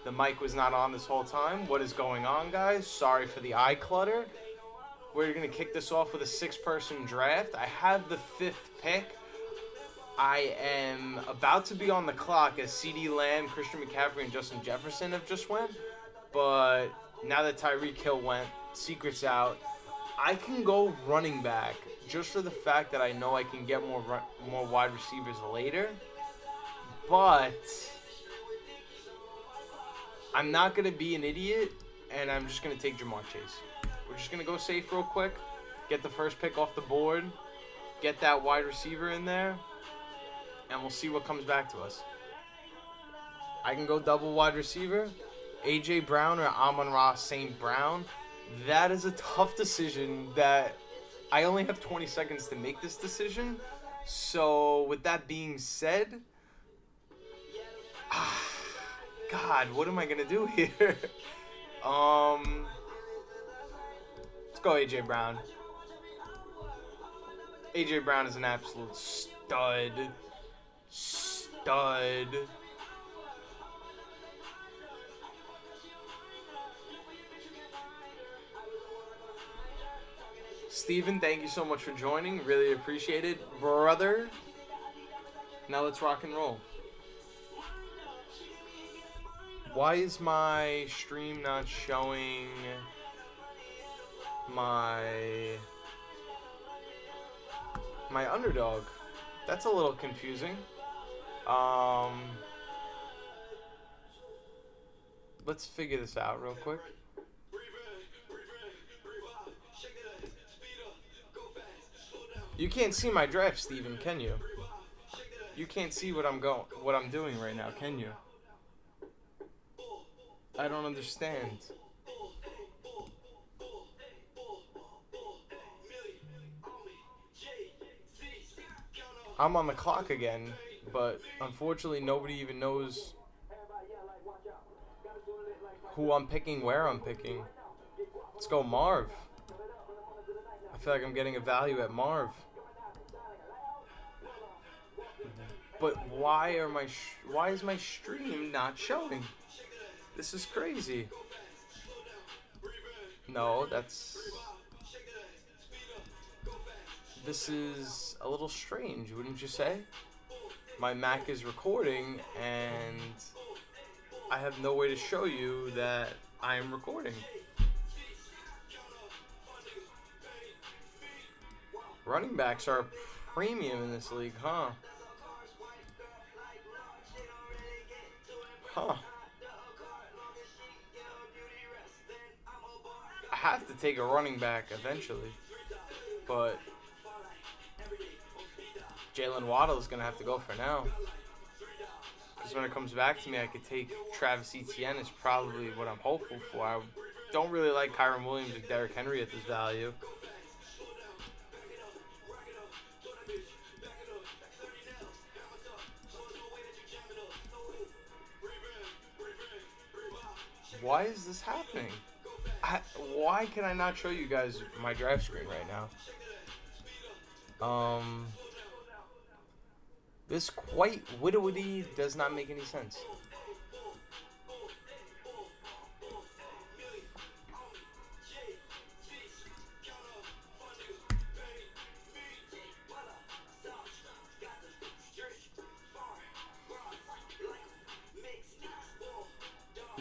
The mic was not on this whole time. What is going on, guys? Sorry for the eye clutter. We're going to kick this off with a 6-person draft. I have the 5th pick. I am about to be on the clock as CeeDee Lamb, Christian McCaffrey, and Justin Jefferson have just went. But now that Tyreek Hill went, secret's out. I can go running back just for the fact that I know I can get more wide receivers later. But I'm not going to be an idiot, and I'm just going to take Jamar Chase. We're just going to go safe real quick, get the first pick off the board, get that wide receiver in there, and we'll see what comes back to us. I can go double wide receiver, A.J. Brown or Amon-Ra St. Brown. That is a tough decision that I only have 20 seconds to make this decision. So with that being said, God, what am I going to do here? Let's go A.J. Brown. A.J. Brown is an absolute stud. Steven, thank you so much for joining. Really appreciate it, brother. Now let's rock and roll. Why is my stream not showing my Underdog? That's a little confusing. Let's figure this out real quick. You can't see my draft, Steven, can you? You can't see what I'm doing right now, can you? I don't understand. I'm on the clock again, but unfortunately nobody even knows who I'm picking, where I'm picking. Let's go Marv. I feel like I'm getting a value at Marv. But why is my stream not showing? This is crazy. No, this is a little strange, wouldn't you say? My Mac is recording and I have no way to show you that I am recording. Running backs are a premium in this league, huh? I have to take a running back eventually, but Jalen Waddle is going to have to go for now. Because when it comes back to me, I could take Travis Etienne is probably what I'm hopeful for. I don't really like Kyron Williams or Derrick Henry at this value. Why is this happening? Why can I not show you guys my draft screen right now? This quite wittily does not make any sense.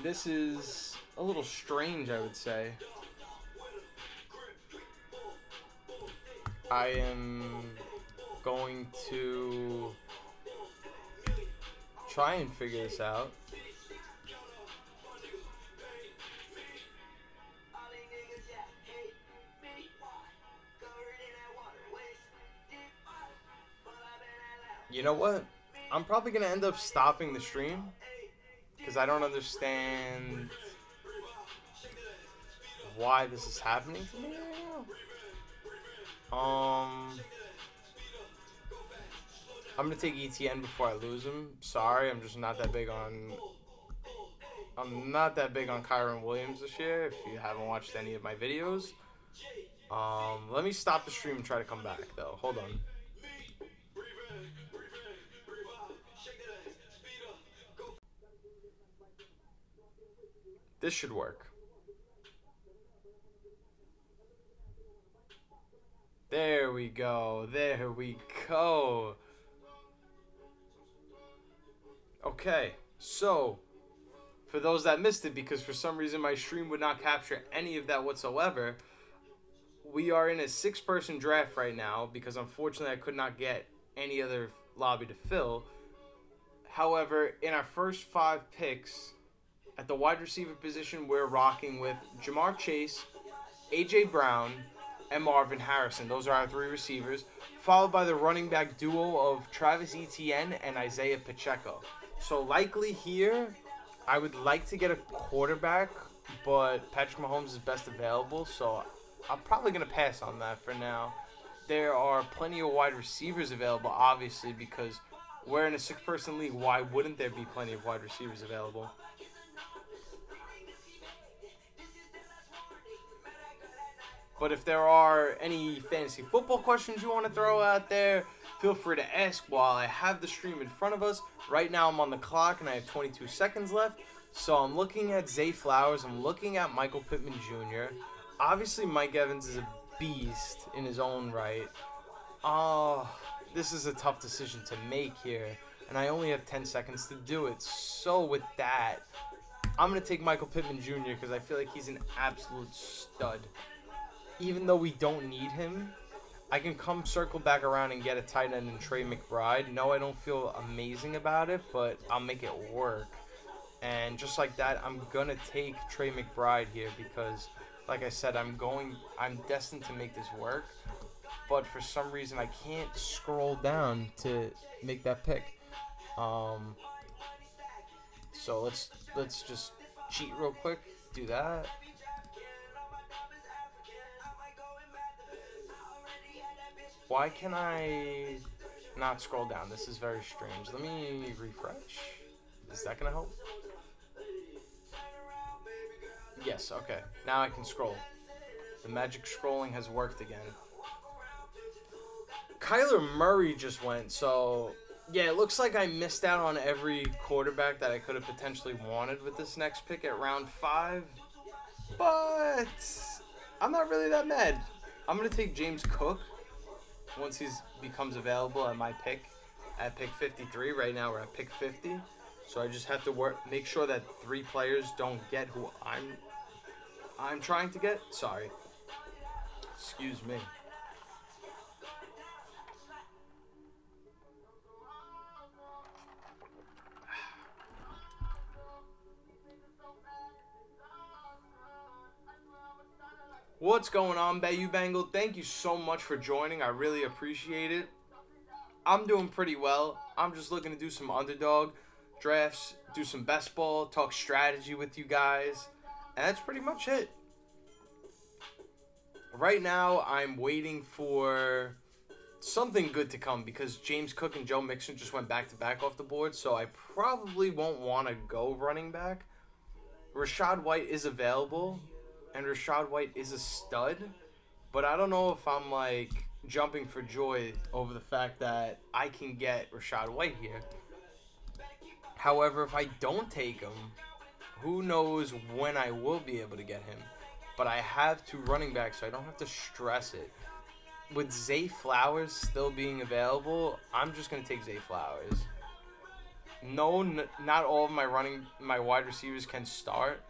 This is a little strange, I would say. I am going to try and figure this out. You know what? I'm probably going to end up stopping the stream because I don't understand why this is happening to me right now. I'm going to take ETN before I lose him. Sorry, I'm just not that big on... I'm not that big on Kyron Williams this year, if you haven't watched any of my videos. Let me stop the stream and try to come back, though. Hold on. This should work. There we go. There we go. Okay, so for those that missed it, because for some reason my stream would not capture any of that whatsoever, we are in a 6-person draft right now because unfortunately I could not get any other lobby to fill. However, in our first 5 picks, at the wide receiver position, we're rocking with Jamar Chase, A.J. Brown, and Marvin Harrison. Those are our 3 receivers, followed by the running back duo of Travis Etienne and Isaiah Pacheco. So likely here, I would like to get a quarterback, but Patrick Mahomes is best available, so I'm probably going to pass on that for now. There are plenty of wide receivers available, obviously, because we're in a 6-person league. Why wouldn't there be plenty of wide receivers available? But if there are any fantasy football questions you want to throw out there, feel free to ask while I have the stream in front of us. Right now I'm on the clock and I have 22 seconds left. So I'm looking at Zay Flowers. I'm looking at Michael Pittman Jr. Obviously Mike Evans is a beast in his own right. This is a tough decision to make here. And I only have 10 seconds to do it. So with that, I'm going to take Michael Pittman Jr. because I feel like he's an absolute stud. Even though we don't need him, I can come circle back around and get a tight end in Trey McBride. No, I don't feel amazing about it, but I'll make it work. And just like that, I'm going to take Trey McBride here because, like I said, I'm destined to make this work. But for some reason, I can't scroll down to make that pick. So let's just cheat real quick. Do that. Why can I not scroll down? This is very strange. Let me refresh. Is that going to help? Yes, okay. Now I can scroll. The magic scrolling has worked again. Kyler Murray just went, so yeah, it looks like I missed out on every quarterback that I could have potentially wanted with this next pick at round 5. But I'm not really that mad. I'm going to take James Cook once he becomes available at my pick, at pick 53. Right now we're at pick 50. So I just have to make sure that 3 players don't get who I'm trying to get. Sorry. Excuse me. What's going on, Bayou Bengal? Thank you so much for joining. I really appreciate it. I'm doing pretty well. I'm just looking to do some underdog drafts, do some best ball, talk strategy with you guys. And that's pretty much it. Right now, I'm waiting for something good to come because James Cook and Joe Mixon just went back-to-back off the board, so I probably won't want to go running back. Rachaad White is available, and Rachaad White is a stud, but I don't know if I'm, jumping for joy over the fact that I can get Rachaad White here. However, if I don't take him, who knows when I will be able to get him. But I have 2 running backs, so I don't have to stress it. With Zay Flowers still being available, I'm just going to take Zay Flowers. No, not all of my wide receivers can start,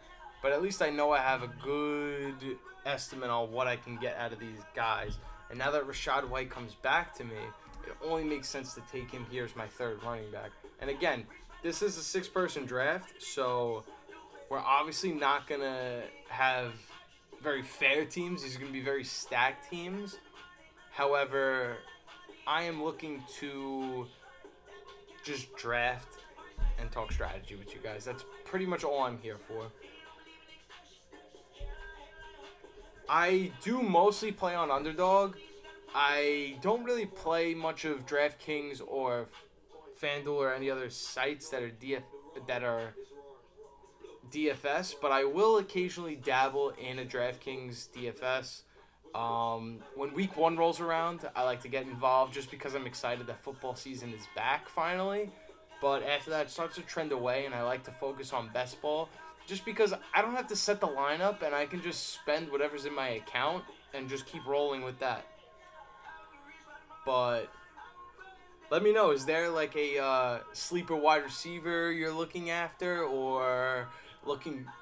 but at least I know I have a good estimate on what I can get out of these guys. And now that Rachaad White comes back to me, it only makes sense to take him here as my 3rd running back. And again, this is a 6-person draft, so we're obviously not going to have very fair teams. These are going to be very stacked teams. However, I am looking to just draft and talk strategy with you guys. That's pretty much all I'm here for. I do mostly play on Underdog. I don't really play much of DraftKings or FanDuel or any other sites that are DFS, but I will occasionally dabble in a DraftKings DFS. When week 1 rolls around, I like to get involved just because I'm excited that football season is back finally. But after that, it starts to trend away, and I like to focus on best ball. just because I don't have to set the lineup and I can just spend whatever's in my account and just keep rolling with that. But let me know, is there like a sleeper wide receiver you're looking after, or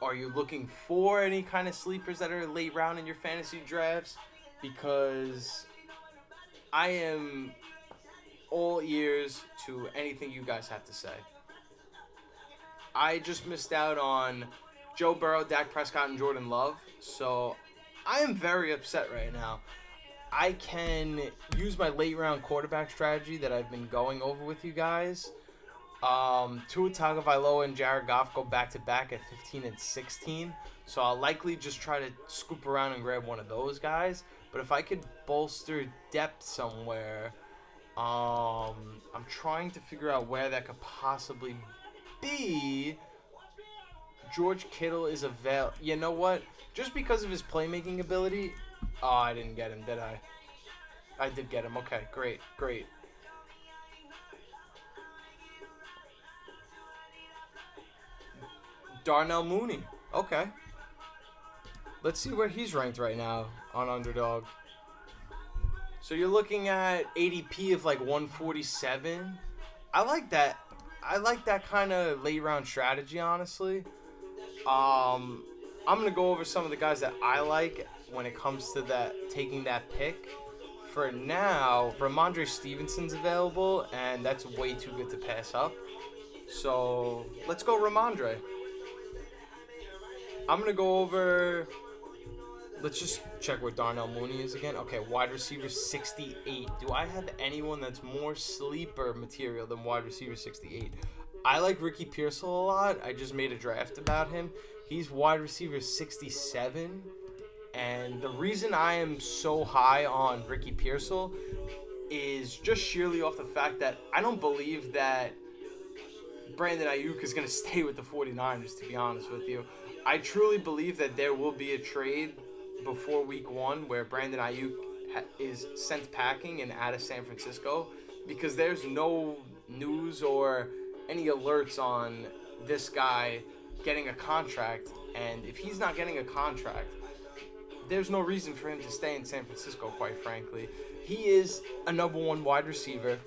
are you looking for any kind of sleepers that are late round in your fantasy drafts? Because I am all ears to anything you guys have to say. I just missed out on Joe Burrow, Dak Prescott, and Jordan Love, so I am very upset right now. I can use my late round quarterback strategy that I've been going over with you guys. Tua Tagovailoa and Jared Goff go back to back at 15 and 16, so I'll likely just try to scoop around and grab one of those guys. But if I could bolster depth somewhere, I'm trying to figure out where that could possibly be. George Kittle is available. You know what? Just because of his playmaking ability. Oh, I didn't get him, did I? I did get him. Okay, great, great. Darnell Mooney. Okay. Let's see where he's ranked right now on Underdog. So you're looking at ADP of like 147. I like that. I like that kind of late round strategy, honestly. I'm gonna go over some of the guys that I like when it comes to that taking that pick. For now, Ramondre Stevenson's available, and that's way too good to pass up. So let's go Ramondre. I'm gonna go over. Let's just check where Darnell Mooney is again. Okay, wide receiver 68. Do I have anyone that's more sleeper material than wide receiver 68? I like Ricky Pearsall a lot. I just made a draft about him. He's wide receiver 67. And the reason I am so high on Ricky Pearsall is just sheerly off the fact that I don't believe that Brandon Ayuk is going to stay with the 49ers, to be honest with you. I truly believe that there will be a trade before week 1 where Brandon Ayuk is sent packing and out of San Francisco, because there's no news or any alerts on this guy getting a contract. And if he's not getting a contract, there's no reason for him to stay in San Francisco, quite frankly. He is a number 1 wide receiver.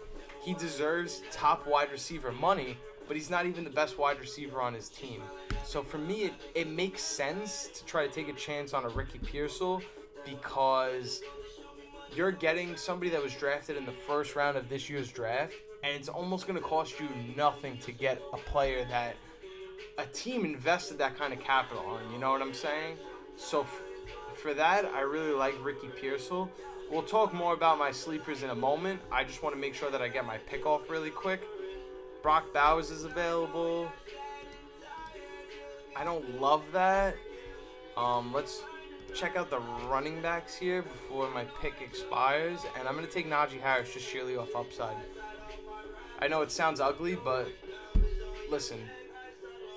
He deserves top wide receiver money, but he's not even the best wide receiver on his team. So for me, it makes sense to try to take a chance on a Ricky Pearsall, because you're getting somebody that was drafted in the first round of this year's draft, and it's almost going to cost you nothing to get a player that a team invested that kind of capital on. You know what I'm saying? So for that, I really like Ricky Pearsall. We'll talk more about my sleepers in a moment. I just want to make sure that I get my pick off really quick. Brock Bowers is available. I don't love that. Let's check out the running backs here before my pick expires. And I'm going to take Najee Harris just sheerly off upside. I know it sounds ugly, but listen.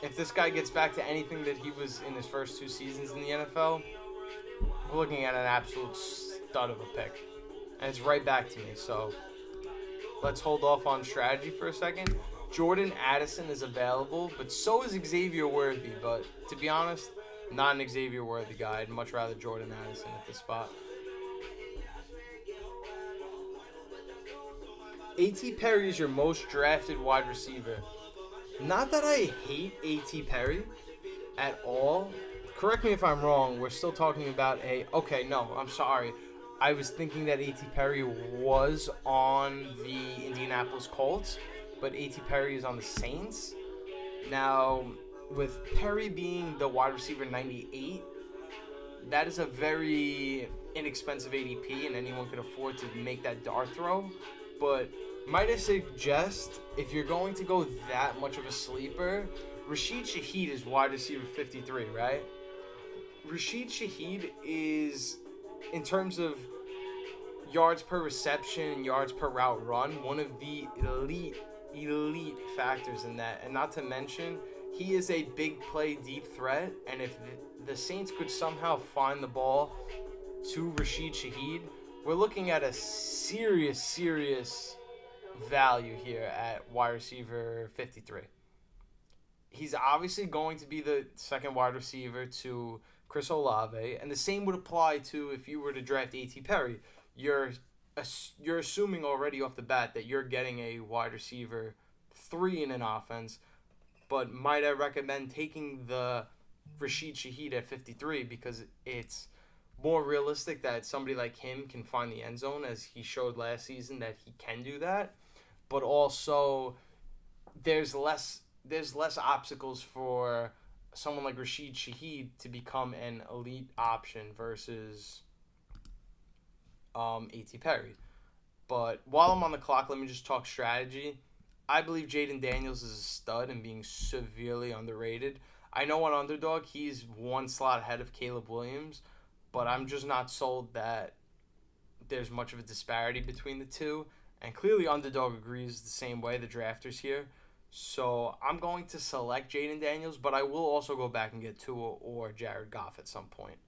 If this guy gets back to anything that he was in his first 2 seasons in the NFL, we're looking at an absolute stud of a pick. And it's right back to me. So let's hold off on strategy for a second. Jordan Addison is available, but so is Xavier Worthy. But to be honest, not an Xavier Worthy guy. I'd much rather Jordan Addison at this spot. A.T. Perry is your most drafted wide receiver. Not that I hate A.T. Perry at all. Correct me if I'm wrong. We're still talking about Okay, no, I'm sorry. I was thinking that A.T. Perry was on the Indianapolis Colts, but A.T. Perry is on the Saints. Now, with Perry being the wide receiver 98, that is a very inexpensive ADP, and anyone could afford to make that dart throw. But might I suggest, if you're going to go that much of a sleeper, Rashid Shaheed is wide receiver 53, right? Rashid Shaheed is, in terms of yards per reception and yards per route run, one of the elite factors in that. And not to mention, he is a big play deep threat, and if the Saints could somehow find the ball to Rashid Shaheed, we're looking at a serious value here at wide receiver 53. He's obviously going to be the second wide receiver to Chris Olave, and the same would apply to if you were to draft A.T. Perry. You're you're assuming already off the bat that you're getting a wide receiver 3 in an offense, but might I recommend taking the Rashid Shaheed at 53 because it's more realistic that somebody like him can find the end zone, as he showed last season that he can do that. But also, there's less obstacles for someone like Rashid Shaheed to become an elite option versus A.T. Perry. But while I'm on the clock, let me just talk strategy. I believe Jaden Daniels is a stud and being severely underrated. I know on Underdog he's one slot ahead of Caleb Williams, but I'm just not sold that there's much of a disparity between the two. And clearly, Underdog agrees the same way, the drafters here. So I'm going to select Jaden Daniels, but I will also go back and get Tua or Jared Goff at some point.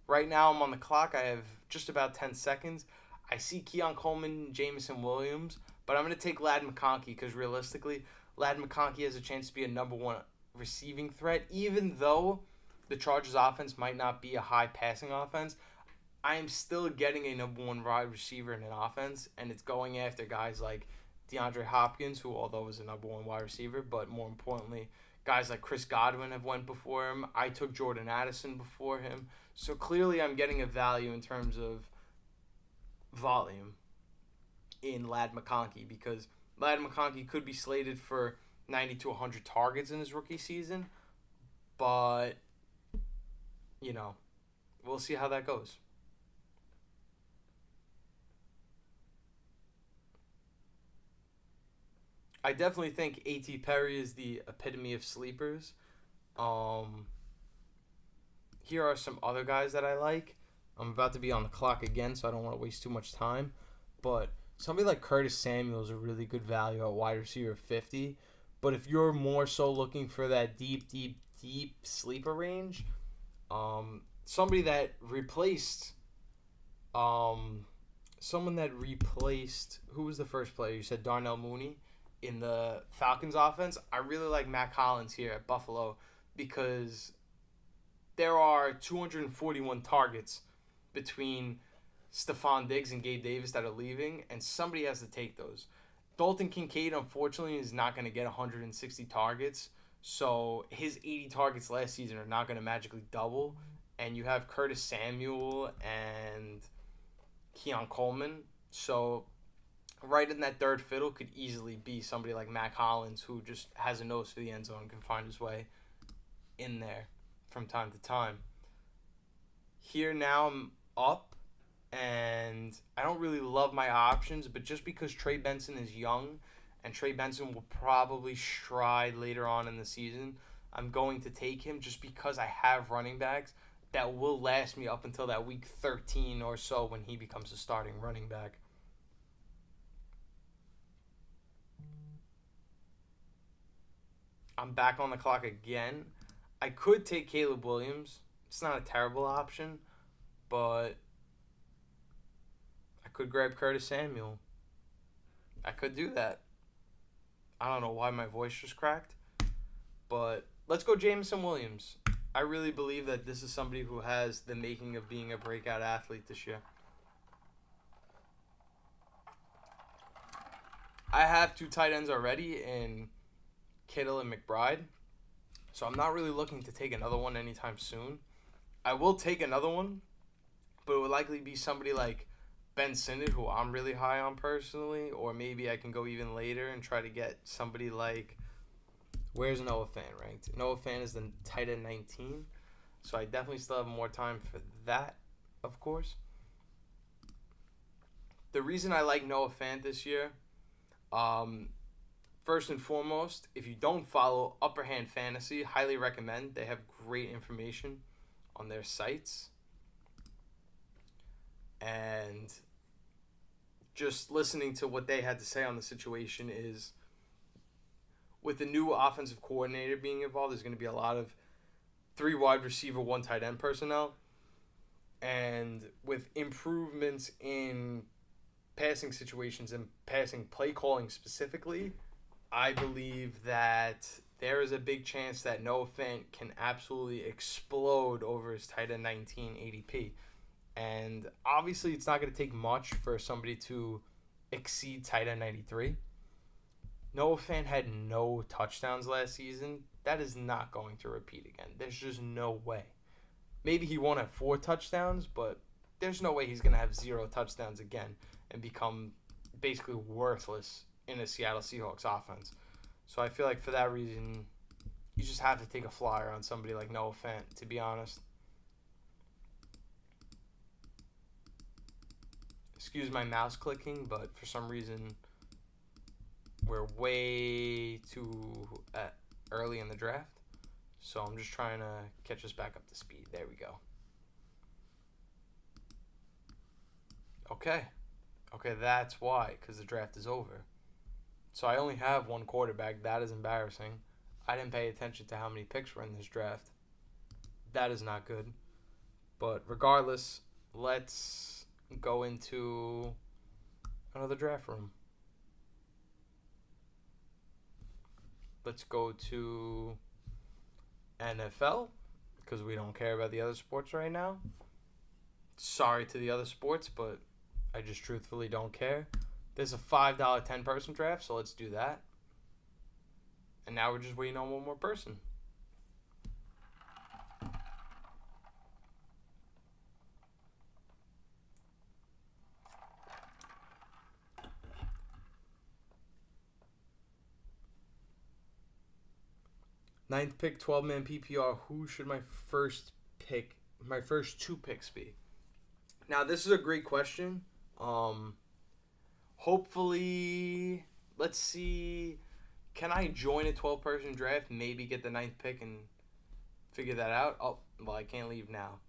Right now, I'm on the clock. I have just about 10 seconds. I see Keon Coleman, Jamison Williams, but I'm going to take Lad McConkey because realistically, Lad McConkey has a chance to be a number one receiving threat, even though the Chargers offense might not be a high passing offense. I am still getting a number one wide receiver in an offense, and it's going after guys like DeAndre Hopkins, who although was a number one wide receiver, but more importantly, guys like Chris Godwin have went before him. I took Jordan Addison before him. So clearly I'm getting a value in terms of volume in Lad McConkey because Lad McConkey could be slated for 90 to 100 targets in his rookie season, but, we'll see how that goes. I definitely think A.T. Perry is the epitome of sleepers. Um, Here are some other guys that I like. I'm about to be on the clock again, so I don't want to waste too much time. But somebody like Curtis Samuel is a really good value at wide receiver 50. But if you're more so looking for that deep, deep, deep sleeper range, somebody that replaced, um, someone that replaced, who was the first player? You said Darnell Mooney in the Falcons offense. I really like Matt Collins here at Buffalo because there are 241 targets between Stephon Diggs and Gabe Davis that are leaving, and somebody has to take those. Dalton Kincaid, unfortunately, is not going to get 160 targets, so his 80 targets last season are not going to magically double. And you have Curtis Samuel and Keon Coleman, so right in that third fiddle could easily be somebody like Matt Collins, who just has a nose for the end zone and can find his way in there from time to time. Here now I'm up, and I don't really love my options, but just because Trey Benson is young, and Trey Benson will probably stride later on in the season, I'm going to take him just because I have running backs that will last me up until that week 13 or so when he becomes a starting running back. I'm back on the clock again. I could take Caleb Williams. It's not a terrible option, but I could grab Curtis Samuel. I could do that. I don't know why my voice just cracked, but let's go Jameson Williams. I really believe that this is somebody who has the making of being a breakout athlete this year. I have two tight ends already in Kittle and McBride, so I'm not really looking to take another one anytime soon. I will take another one, but it would likely be somebody like Ben Sinnott, who I'm really high on personally, or maybe I can go even later and try to get somebody like, where's Noah Fan ranked? Noah Fan is the tight end 19, so I definitely still have more time for that, of course. The reason I like Noah Fant this year, first and foremost, if you don't follow Upper Hand Fantasy, highly recommend. They have great information on their sites. And just listening to what they had to say on the situation is, with the new offensive coordinator being involved, there's going to be a lot of 3 wide receiver, 1 tight end personnel. And with improvements in passing situations and passing play calling specifically, I believe that there is a big chance that Noah Fant can absolutely explode over his tight end 19 ADP. And obviously, it's not going to take much for somebody to exceed tight end 93. Noah Fant had no touchdowns last season. That is not going to repeat again. There's just no way. Maybe he won't have 4 touchdowns, but there's no way he's going to have 0 touchdowns again and become basically worthless in a Seattle Seahawks offense. So I feel like for that reason, you just have to take a flyer on somebody like Noah Fant, to be honest. Excuse my mouse clicking, but for some reason, we're way too early in the draft. So I'm just trying to catch us back up to speed. There we go. Okay, that's why, because the draft is over. So I only have one quarterback. That is embarrassing. I didn't pay attention to how many picks were in this draft. That is not good. But regardless, let's go into another draft room. Let's go to NFL, because we don't care about the other sports right now. Sorry to the other sports, but I just truthfully don't care. There's a $5 10-person draft, so let's do that. And now we're just waiting on one more person. Ninth pick, 12-man PPR. Who should my first 2 picks be? Now, this is a great question. Hopefully, let's see. Can I join a 12-person draft? Maybe get the 9th pick and figure that out. Oh, well, I can't leave now.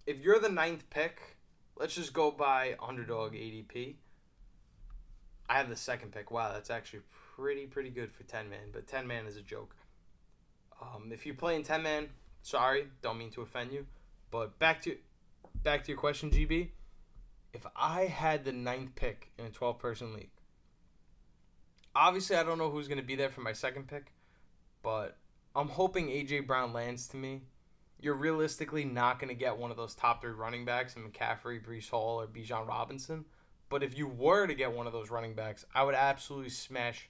If you're the 9th pick, let's just go by Underdog ADP. I have the 2nd pick. Wow, that's actually pretty good for 10-man, but 10-man is a joke. If you're playing 10-man, sorry, don't mean to offend you, but back to your question, GB. If I had the 9th pick in a 12-person league, obviously I don't know who's going to be there for my 2nd pick, but I'm hoping A.J. Brown lands to me. You're realistically not going to get one of those top 3 running backs in McCaffrey, Breece Hall, or Bijan Robinson. But if you were to get one of those running backs, I would absolutely smash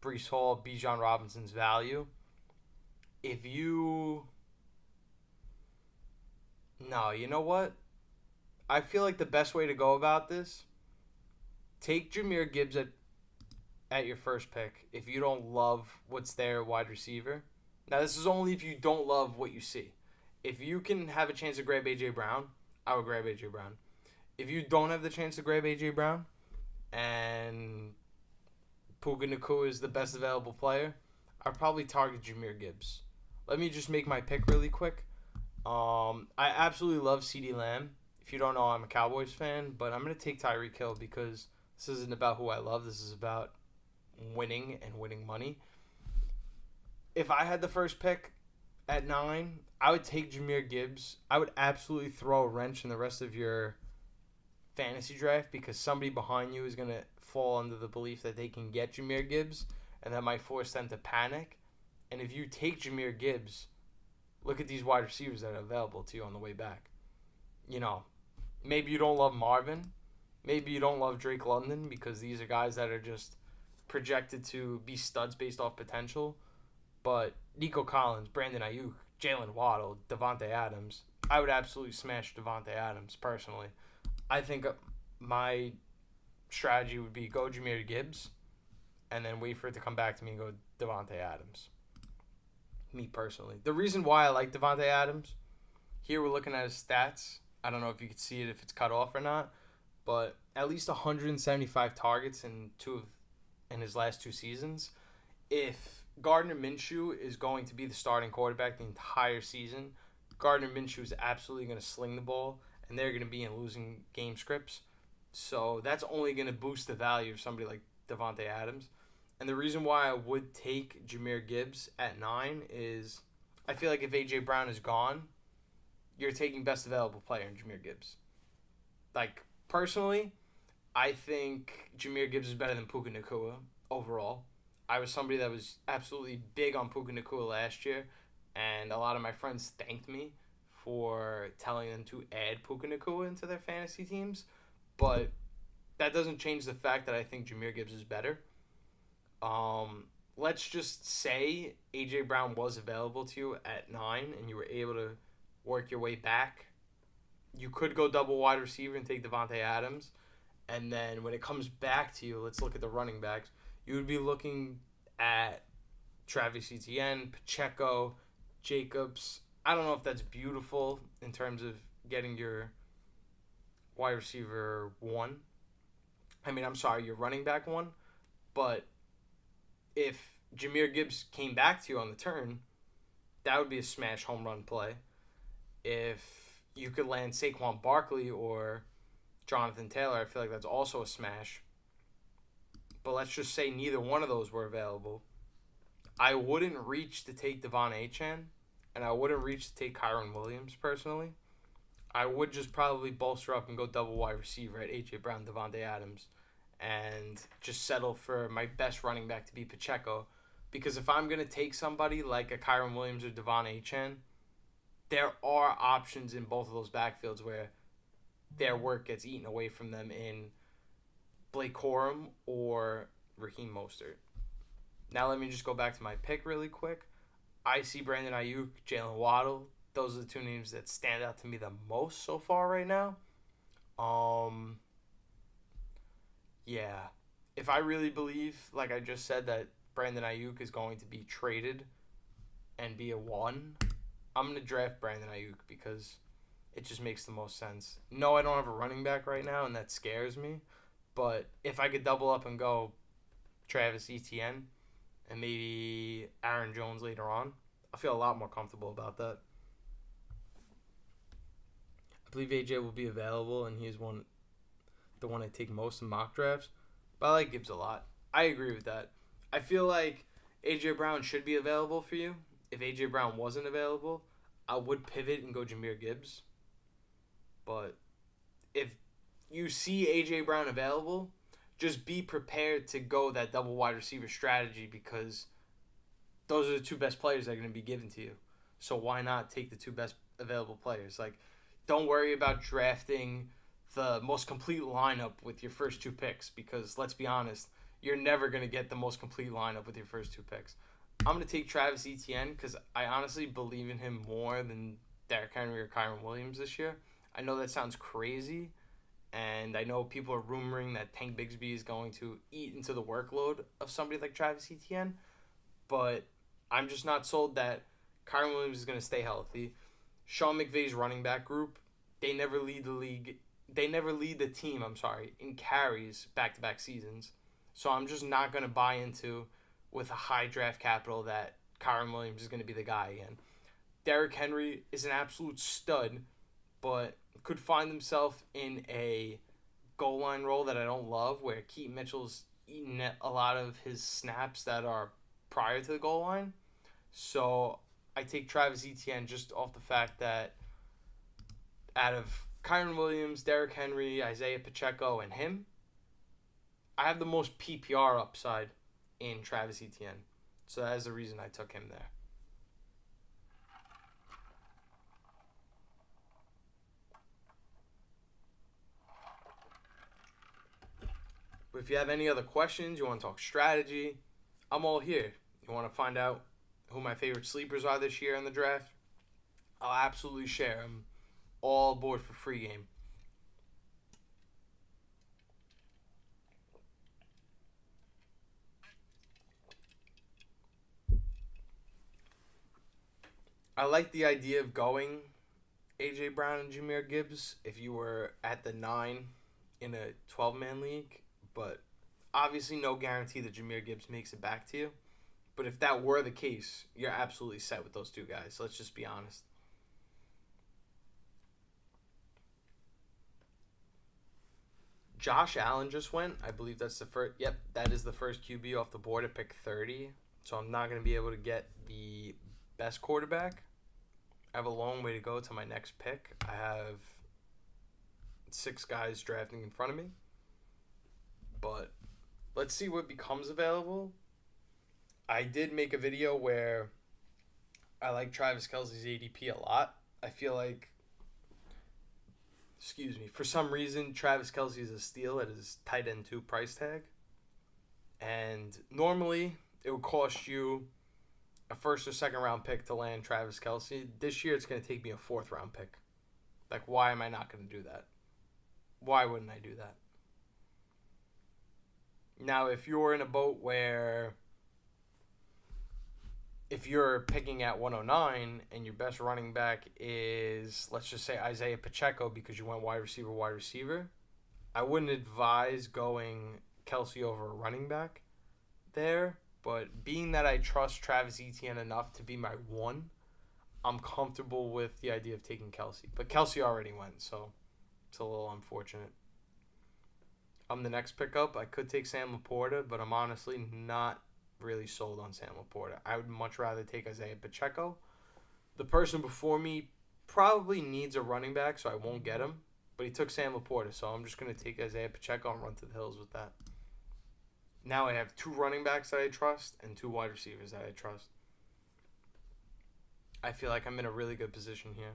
Breece Hall, Bijan Robinson's value. No, you know what? I feel like the best way to go about this, take Jahmyr Gibbs at your first pick if you don't love what's there wide receiver. Now, this is only if you don't love what you see. If you can have a chance to grab A.J. Brown, I would grab A.J. Brown. If you don't have the chance to grab A.J. Brown and Puka Nacua is the best available player, I'd probably target Jahmyr Gibbs. Let me just make my pick really quick. I absolutely love CeeDee Lamb. If you don't know, I'm a Cowboys fan, but I'm going to take Tyreek Hill because this isn't about who I love. This is about winning and winning money. If I had the first pick at 9, I would take Jahmyr Gibbs. I would absolutely throw a wrench in the rest of your fantasy draft because somebody behind you is going to fall under the belief that they can get Jahmyr Gibbs, and that might force them to panic. And if you take Jahmyr Gibbs, look at these wide receivers that are available to you on the way back. You know, maybe you don't love Marvin. Maybe you don't love Drake London because these are guys that are just projected to be studs based off potential. But Nico Collins, Brandon Ayuk, Jalen Waddle, Devontae Adams, I would absolutely smash Devontae Adams personally. I think my strategy would be go Jahmyr Gibbs and then wait for it to come back to me and go Devontae Adams. Me personally. The reason why I like Devontae Adams, here we're looking at his stats. I don't know if you can see it, if it's cut off or not, but at least 175 targets in his last 2 seasons. If Gardner Minshew is going to be the starting quarterback the entire season, Gardner Minshew is absolutely going to sling the ball, and they're going to be in losing game scripts. So that's only going to boost the value of somebody like Devontae Adams. And the reason why I would take Jahmyr Gibbs at 9 is I feel like if A.J. Brown is gone, you're taking best available player in Jahmyr Gibbs. Like, personally, I think Jahmyr Gibbs is better than Puka Nacua. overall. I was somebody that was absolutely big on Puka Nakua last year, and a lot of my friends thanked me for telling them to add Puka Nakua into their fantasy teams. But that doesn't change the fact that I think Jameer Gibbs is better. Um, let's just say AJ Brown was available to you at 9 and you were able to work your way back. You could go double wide receiver and take Devontae Adams. And then when it comes back to you, let's look at the running backs. You would be looking at Travis Etienne, Pacheco, Jacobs. I don't know if that's beautiful in terms of getting your wide receiver 1. I'm sorry, your running back 1. But if Jameer Gibbs came back to you on the turn, that would be a smash home run play. If you could land Saquon Barkley or Jonathan Taylor, I feel like that's also a smash. But let's just say neither one of those were available. I wouldn't reach to take Devon Achane, and I wouldn't reach to take Kyron Williams personally. I would just probably bolster up and go double wide receiver at A.J. Brown, Devontae Adams, and just settle for my best running back to be Pacheco. Because if I'm going to take somebody like a Kyron Williams or Devon Achane, there are options in both of those backfields where their work gets eaten away from them in Blake Corum or Raheem Mostert. Now let me just go back to my pick really quick. I see Brandon Ayuk, Jalen Waddle. Those are the two names that stand out to me the most so far right now. Yeah. If I really believe, like I just said, that Brandon Ayuk is going to be traded and be a 1, I'm going to draft Brandon Ayuk because it just makes the most sense. No, I don't have a running back right now, and that scares me. But if I could double up and go Travis Etienne and maybe Aaron Jones later on, I feel a lot more comfortable about that. I believe AJ will be available, and he's the one I take most in mock drafts. But I like Gibbs a lot. I agree with that. I feel like AJ Brown should be available for you. If AJ Brown wasn't available, I would pivot and go Jameer Gibbs. But if you see AJ Brown available, just be prepared to go that double wide receiver strategy because those are the two best players that are going to be given to you. So why not take the two best available players? Like, don't worry about drafting the most complete lineup with your first 2 picks because, let's be honest, you're never going to get the most complete lineup with your first 2 picks. I'm going to take Travis Etienne because I honestly believe in him more than Derrick Henry or Kyron Williams this year. I know that sounds crazy, and I know people are rumoring that Tank Bigsby is going to eat into the workload of somebody like Travis Etienne, but I'm just not sold that Kyron Williams is going to stay healthy. Sean McVay's running back group, they never lead the league. They never lead the team, in carries back-to-back seasons. So I'm just not going to buy into, with a high draft capital, that Kyron Williams is going to be the guy again. Derrick Henry is an absolute stud, but could find himself in a goal line role that I don't love, where Keaton Mitchell's eating a lot of his snaps that are prior to the goal line. So I take Travis Etienne just off the fact that out of Kyron Williams, Derrick Henry, Isaiah Pacheco, and him, I have the most PPR upside in Travis Etienne. So that is the reason I took him there. But if you have any other questions, you want to talk strategy, I'm all here. You want to find out who my favorite sleepers are this year in the draft, I'll absolutely share them. All aboard for free game. I like the idea of going AJ Brown and Jameer Gibbs if you were at the 9 in a 12-man league, but obviously no guarantee that Jameer Gibbs makes it back to you. But if that were the case, you're absolutely set with those two guys. So let's just be honest. Josh Allen just went. I believe that's the first. Yep, that is the first QB off the board at pick 30. So I'm not going to be able to get the best quarterback. I have a long way to go to my next pick. I have 6 guys drafting in front of me. But Let's see what becomes available. I did make a video where I like Travis Kelsey's ADP a lot. I feel like, excuse me, for some reason, Travis Kelsey is a steal at his tight end 2 price tag. And normally, it would cost you a first or second round pick to land Travis Kelsey. This year, it's going to take me a fourth round pick. Like, why am I not going to do that? Why wouldn't I do that? Now, if you're in a boat where if you're picking at 109 and your best running back is, let's just say, Isaiah Pacheco because you went wide receiver, I wouldn't advise going Kelsey over a running back there. But being that I trust Travis Etienne enough to be my one, I'm comfortable with the idea of taking Kelsey. But Kelsey already went, so it's a little unfortunate. I'm the next pickup. I could take Sam Laporta, but I'm honestly not really sold on Sam Laporta. I would much rather take Isaiah Pacheco. The person before me probably needs a running back, so I won't get him. But he took Sam Laporta, so I'm just going to take Isaiah Pacheco and run to the hills with that. Now I have 2 running backs that I trust and 2 wide receivers that I trust. I feel like I'm in a really good position here.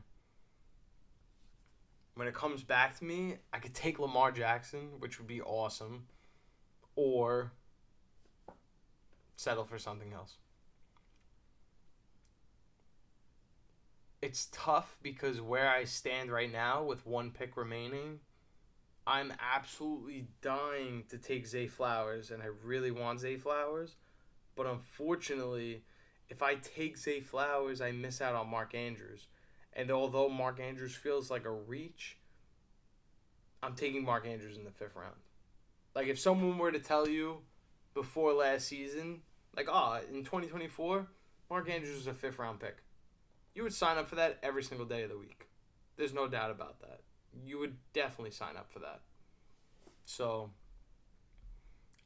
When it comes back to me, I could take Lamar Jackson, which would be awesome, or settle for something else. It's tough because where I stand right now with 1 pick remaining, I'm absolutely dying to take Zay Flowers, and I really want Zay Flowers. But unfortunately, if I take Zay Flowers, I miss out on Mark Andrews. And although Mark Andrews feels like a reach, I'm taking Mark Andrews in the 5th round. Like, if someone were to tell you before last season, like, in 2024, Mark Andrews is a 5th round pick, you would sign up for that every single day of the week. There's no doubt about that. You would definitely sign up for that. So,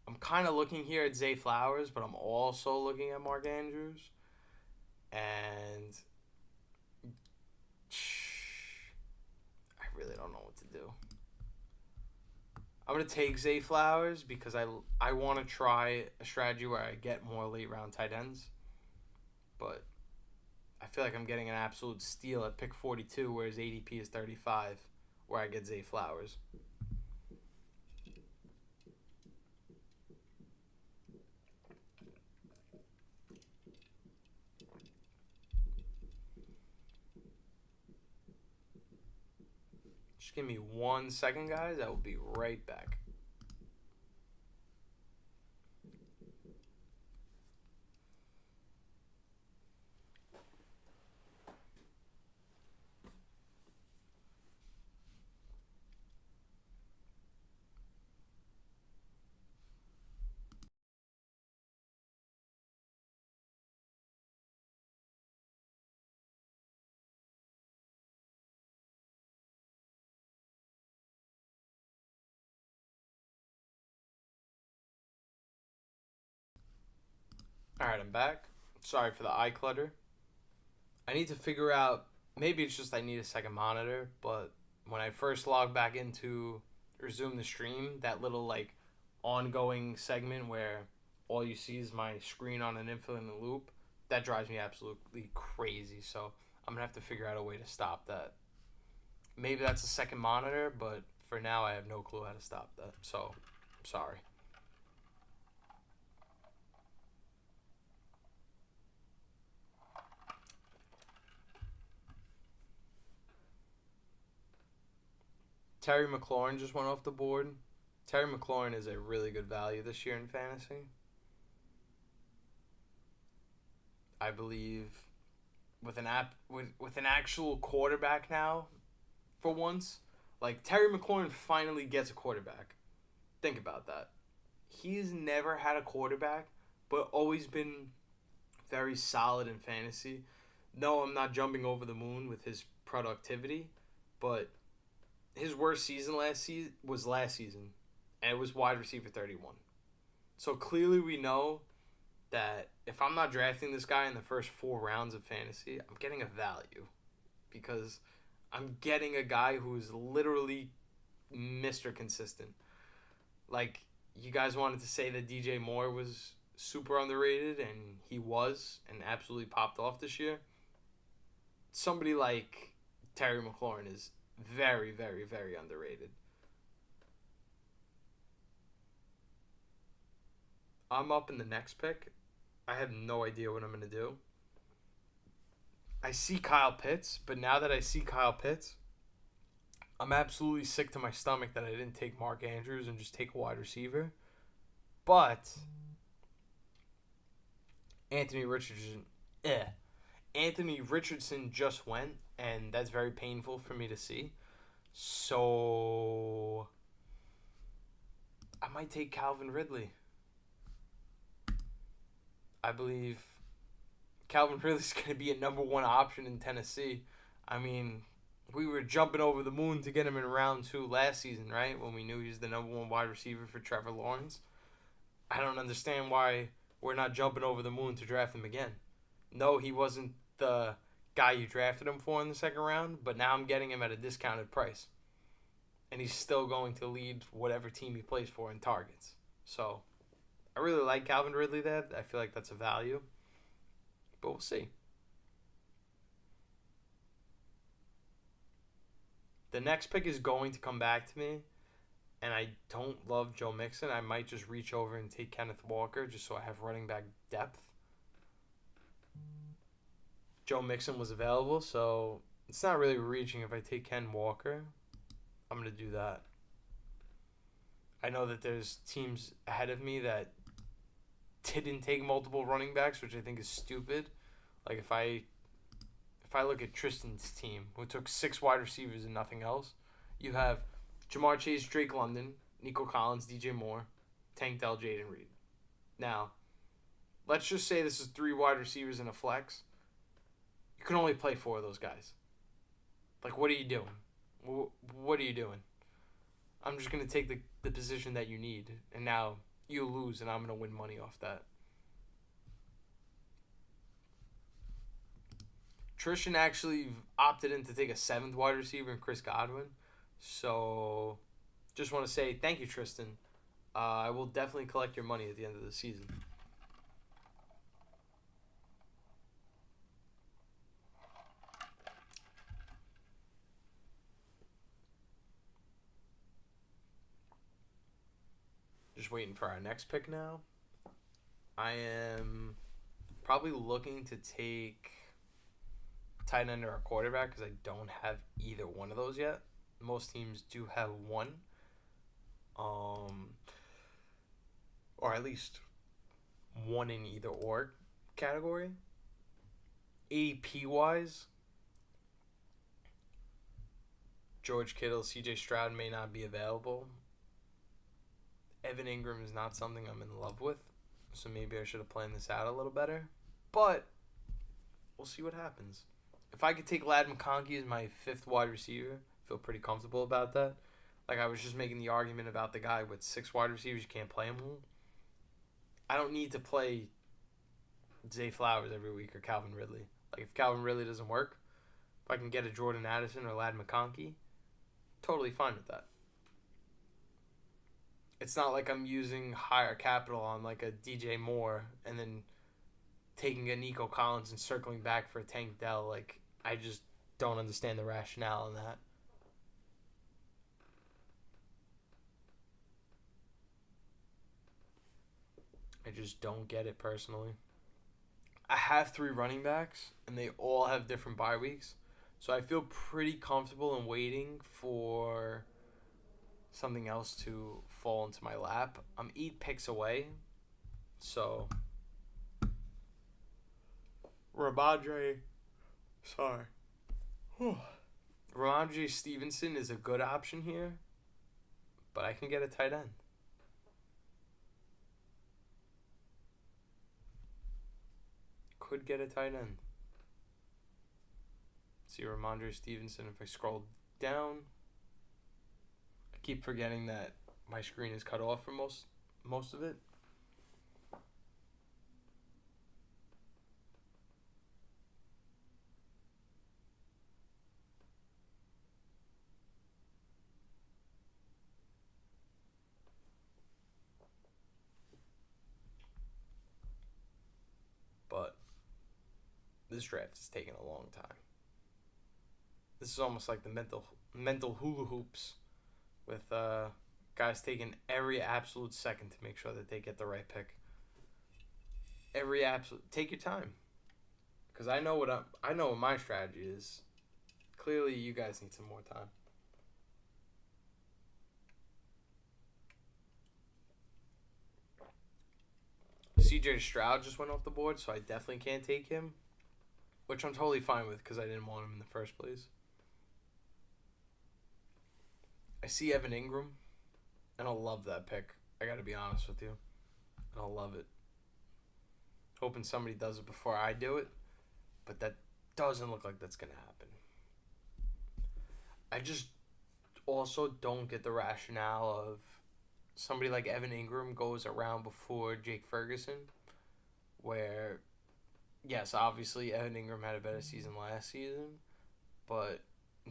I'm kind of looking here at Zay Flowers, but I'm also looking at Mark Andrews. And I really don't know what to do. I'm going to take Zay Flowers because I want to try a strategy where I get more late round tight ends. But I feel like I'm getting an absolute steal at pick 42, where his ADP is 35, where I get Zay Flowers. Just give me 1 second, guys. I will be right back. All right, I'm back. Sorry for the eye clutter. I need to figure out, maybe it's just I need a second monitor, but when I first log back into resume the stream, that little like ongoing segment where all you see is my screen on an infinite loop, that drives me absolutely crazy. So I'm gonna have to figure out a way to stop that. Maybe that's a second monitor, but for now I have no clue how to stop that. So I'm sorry. Terry McLaurin just went off the board. Terry McLaurin is a really good value this year in fantasy. I believe with an actual quarterback now, for once, like Terry McLaurin finally gets a quarterback. Think about that. He's never had a quarterback, but always been very solid in fantasy. No, I'm not jumping over the moon with his productivity, but his worst season was last season, and it was wide receiver 31. So clearly we know that if I'm not drafting this guy in the first 4 rounds of fantasy, I'm getting a value because I'm getting a guy who's literally Mr. Consistent. Like, you guys wanted to say that DJ Moore was super underrated, and he was, and absolutely popped off this year. Somebody like Terry McLaurin is very, very, very underrated. I'm up in the next pick. I have no idea what I'm going to do. I see Kyle Pitts, but now that I see Kyle Pitts, I'm absolutely sick to my stomach that I didn't take Mark Andrews and just take a wide receiver. But Anthony Richardson, Anthony Richardson just went, and that's very painful for me to see. So I might take Calvin Ridley. I believe Calvin Ridley's going to be a number one option in Tennessee. I mean, we were jumping over the moon to get him in round 2 last season, right? When we knew he was the number 1 wide receiver for Trevor Lawrence. I don't understand why we're not jumping over the moon to draft him again. No, he wasn't the guy you drafted him for in the second round, but now I'm getting him at a discounted price. And he's still going to lead whatever team he plays for in targets. So I really like Calvin Ridley there. I feel like that's a value. But we'll see. The next pick is going to come back to me. And I don't love Joe Mixon. I might just reach over and take Kenneth Walker just so I have running back depth. Joe Mixon was available, so it's not really reaching if I take Ken Walker. I'm going to do that. I know that there's teams ahead of me that didn't take multiple running backs, which I think is stupid. Like if I look at Tristan's team, who took 6 wide receivers and nothing else, you have Jamar Chase, Drake London, Nico Collins, DJ Moore, Tank Dell, Jaden Reed. Now, let's just say this is 3 wide receivers and a flex. You can only play 4 of those guys. Like, what are you doing? What are you doing? I'm just going to take the position that you need, and now you lose, and I'm going to win money off that. Tristan actually opted in to take a 7th wide receiver in Chris Godwin. So, just want to say thank you, Tristan. I will definitely collect your money at the end of the season. Just waiting for our next pick now. I am probably looking to take tight end or a quarterback because I don't have either one of those yet. Most teams do have one. Or at least one in either or category. AP-wise, George Kittle, CJ Stroud may not be available. Evan Ingram is not something I'm in love with, so maybe I should have planned this out a little better. But we'll see what happens. If I could take Ladd McConkey as my 5th wide receiver, I feel pretty comfortable about that. Like I was just making the argument about the guy with 6 wide receivers, you can't play him. I don't need to play Zay Flowers every week or Calvin Ridley. Like if Calvin Ridley doesn't work, if I can get a Jordan Addison or Ladd McConkey, totally fine with that. It's not like I'm using higher capital on like a DJ Moore and then taking a Nico Collins and circling back for a Tank Dell. Like, I just don't understand the rationale in that. I just don't get it personally. I have 3 running backs, and they all have different bye weeks. So I feel pretty comfortable in waiting for something else to fall into my lap. I'm 8 picks away. So Ramondre Stevenson is a good option here, but I can get a tight end. Could get a tight end. See Ramondre Stevenson if I scroll down. I keep forgetting that my screen is cut off for most of it. This draft is taking a long time. This is almost like the mental hula hoops with guys taking every absolute second to make sure that they get the right pick. Every absolute take your time, because I know what my strategy is. Clearly, you guys need some more time. CJ Stroud just went off the board, so I definitely can't take him, which I'm totally fine with because I didn't want him in the first place. I see Evan Ingram, and I'll love that pick. I got to be honest with you. And I'll love it. Hoping somebody does it before I do it, but that doesn't look like that's going to happen. I just also don't get the rationale of somebody like Evan Ingram goes around before Jake Ferguson, where, yes, obviously Evan Ingram had a better season last season, but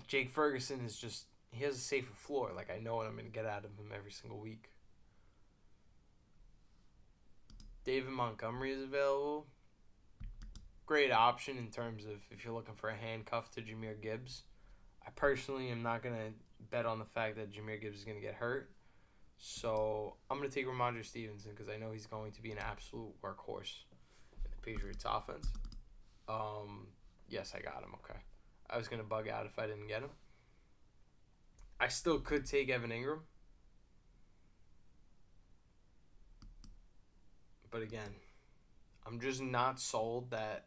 Jake Ferguson is just, he has a safer floor. Like, I know what I'm going to get out of him every single week. David Montgomery is available. Great option in terms of if you're looking for a handcuff to Jahmyr Gibbs. I personally am not going to bet on the fact that Jahmyr Gibbs is going to get hurt. So I'm going to take Ramondre Stevenson because I know he's going to be an absolute workhorse in the Patriots offense. Yes, I got him. Okay. I was going to bug out if I didn't get him. I still could take Evan Ingram. But again, I'm just not sold that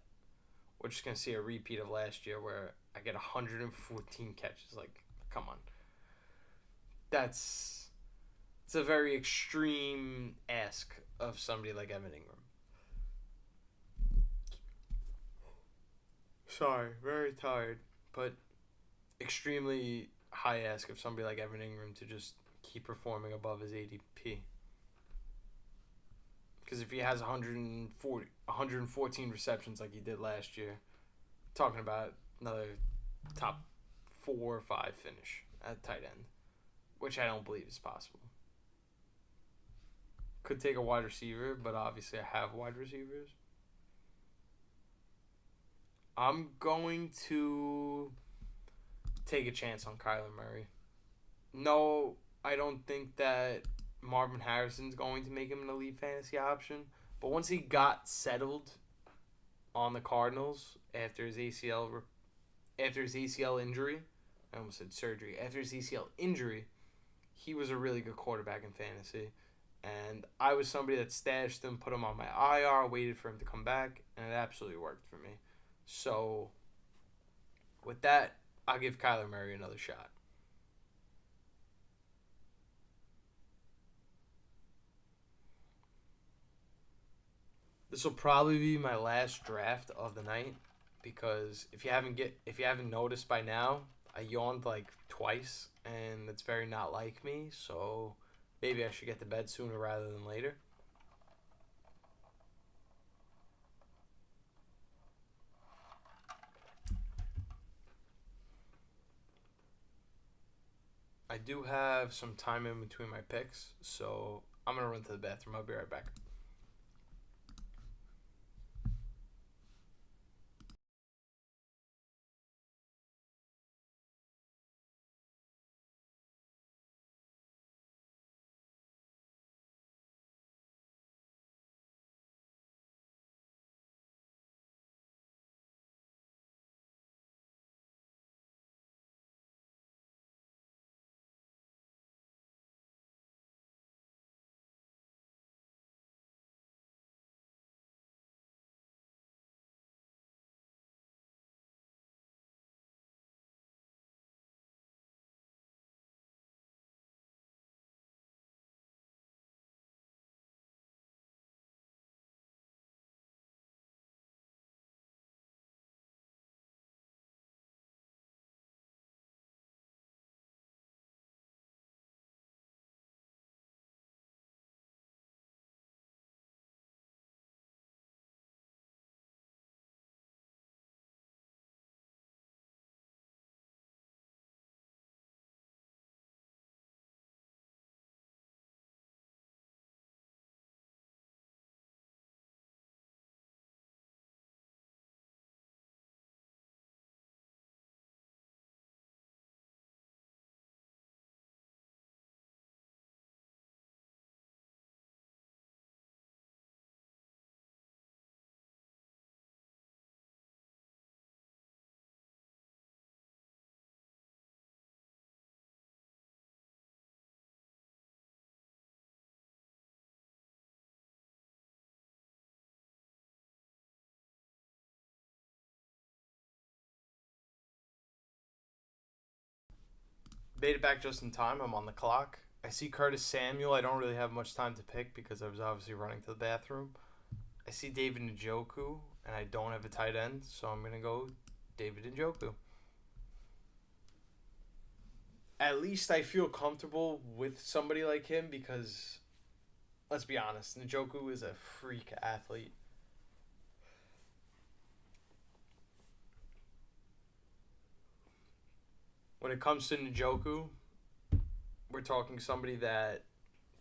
we're just going to see a repeat of last year where I get 114 catches. Like, come on. It's a very extreme ask of somebody like Evan Ingram. Sorry, very tired. But extremely high ask of somebody like Evan Ingram to just keep performing above his ADP. Because if he has 114 receptions like he did last year, talking about another top 4 or 5 finish at tight end, which I don't believe is possible. Could take a wide receiver, but obviously I have wide receivers. I'm going to take a chance on Kyler Murray. No, I don't think that Marvin Harrison's going to make him an elite fantasy option. But once he got settled on the Cardinals after his ACL injury, I almost said surgery. After his ACL injury, he was a really good quarterback in fantasy. And I was somebody that stashed him, put him on my IR, waited for him to come back, and it absolutely worked for me. So, with that, I'll give Kyler Murray another shot. This will probably be my last draft of the night because if you haven't noticed by now, I yawned like twice and that's very not like me. So maybe I should get to bed sooner rather than later. I do have some time in between my picks, so I'm gonna run to the bathroom. I'll be right back. Made it back just in time. I'm on the clock. I see Curtis Samuel. I don't really have much time to pick because I was obviously running to the bathroom. I see David Njoku, and I don't have a tight end, so I'm going to go David Njoku. At least I feel comfortable with somebody like him because, let's be honest, Njoku is a freak athlete. When it comes to Njoku, we're talking somebody that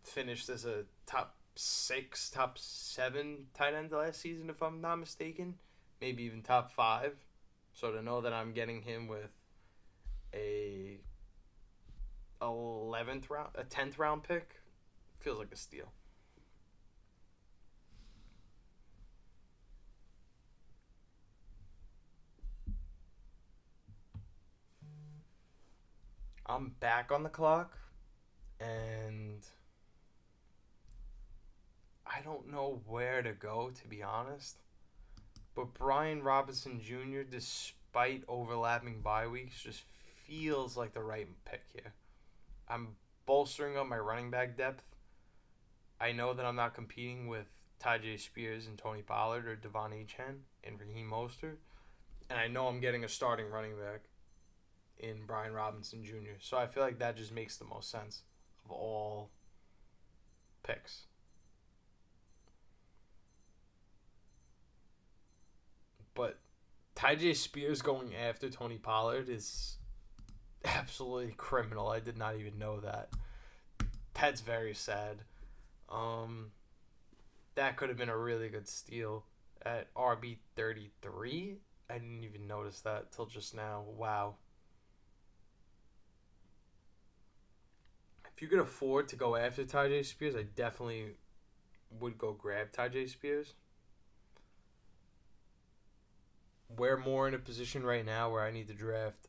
finished as a top 6, top 7 tight end last season, if I'm not mistaken. Maybe even top 5. So to know that I'm getting him with a 11th round, a 10th round pick, feels like a steal. I'm back on the clock, and I don't know where to go, to be honest. But Brian Robinson Jr., despite overlapping bye weeks, just feels like the right pick here. I'm bolstering up my running back depth. I know that I'm not competing with Tyjae Spears and Tony Pollard or Devon Achane and Raheem Mostert. And I know I'm getting a starting running back in Brian Robinson Jr. So I feel like that just makes the most sense of all picks. But Tyjae Spears going after Tony Pollard is absolutely criminal. I did not even know that. That's very sad. That could have been a really good steal at RB33. I didn't even notice that till just now. Wow. If you could afford to go after Tyjae Spears, I definitely would go grab Tyjae Spears. We're more in a position right now where I need to draft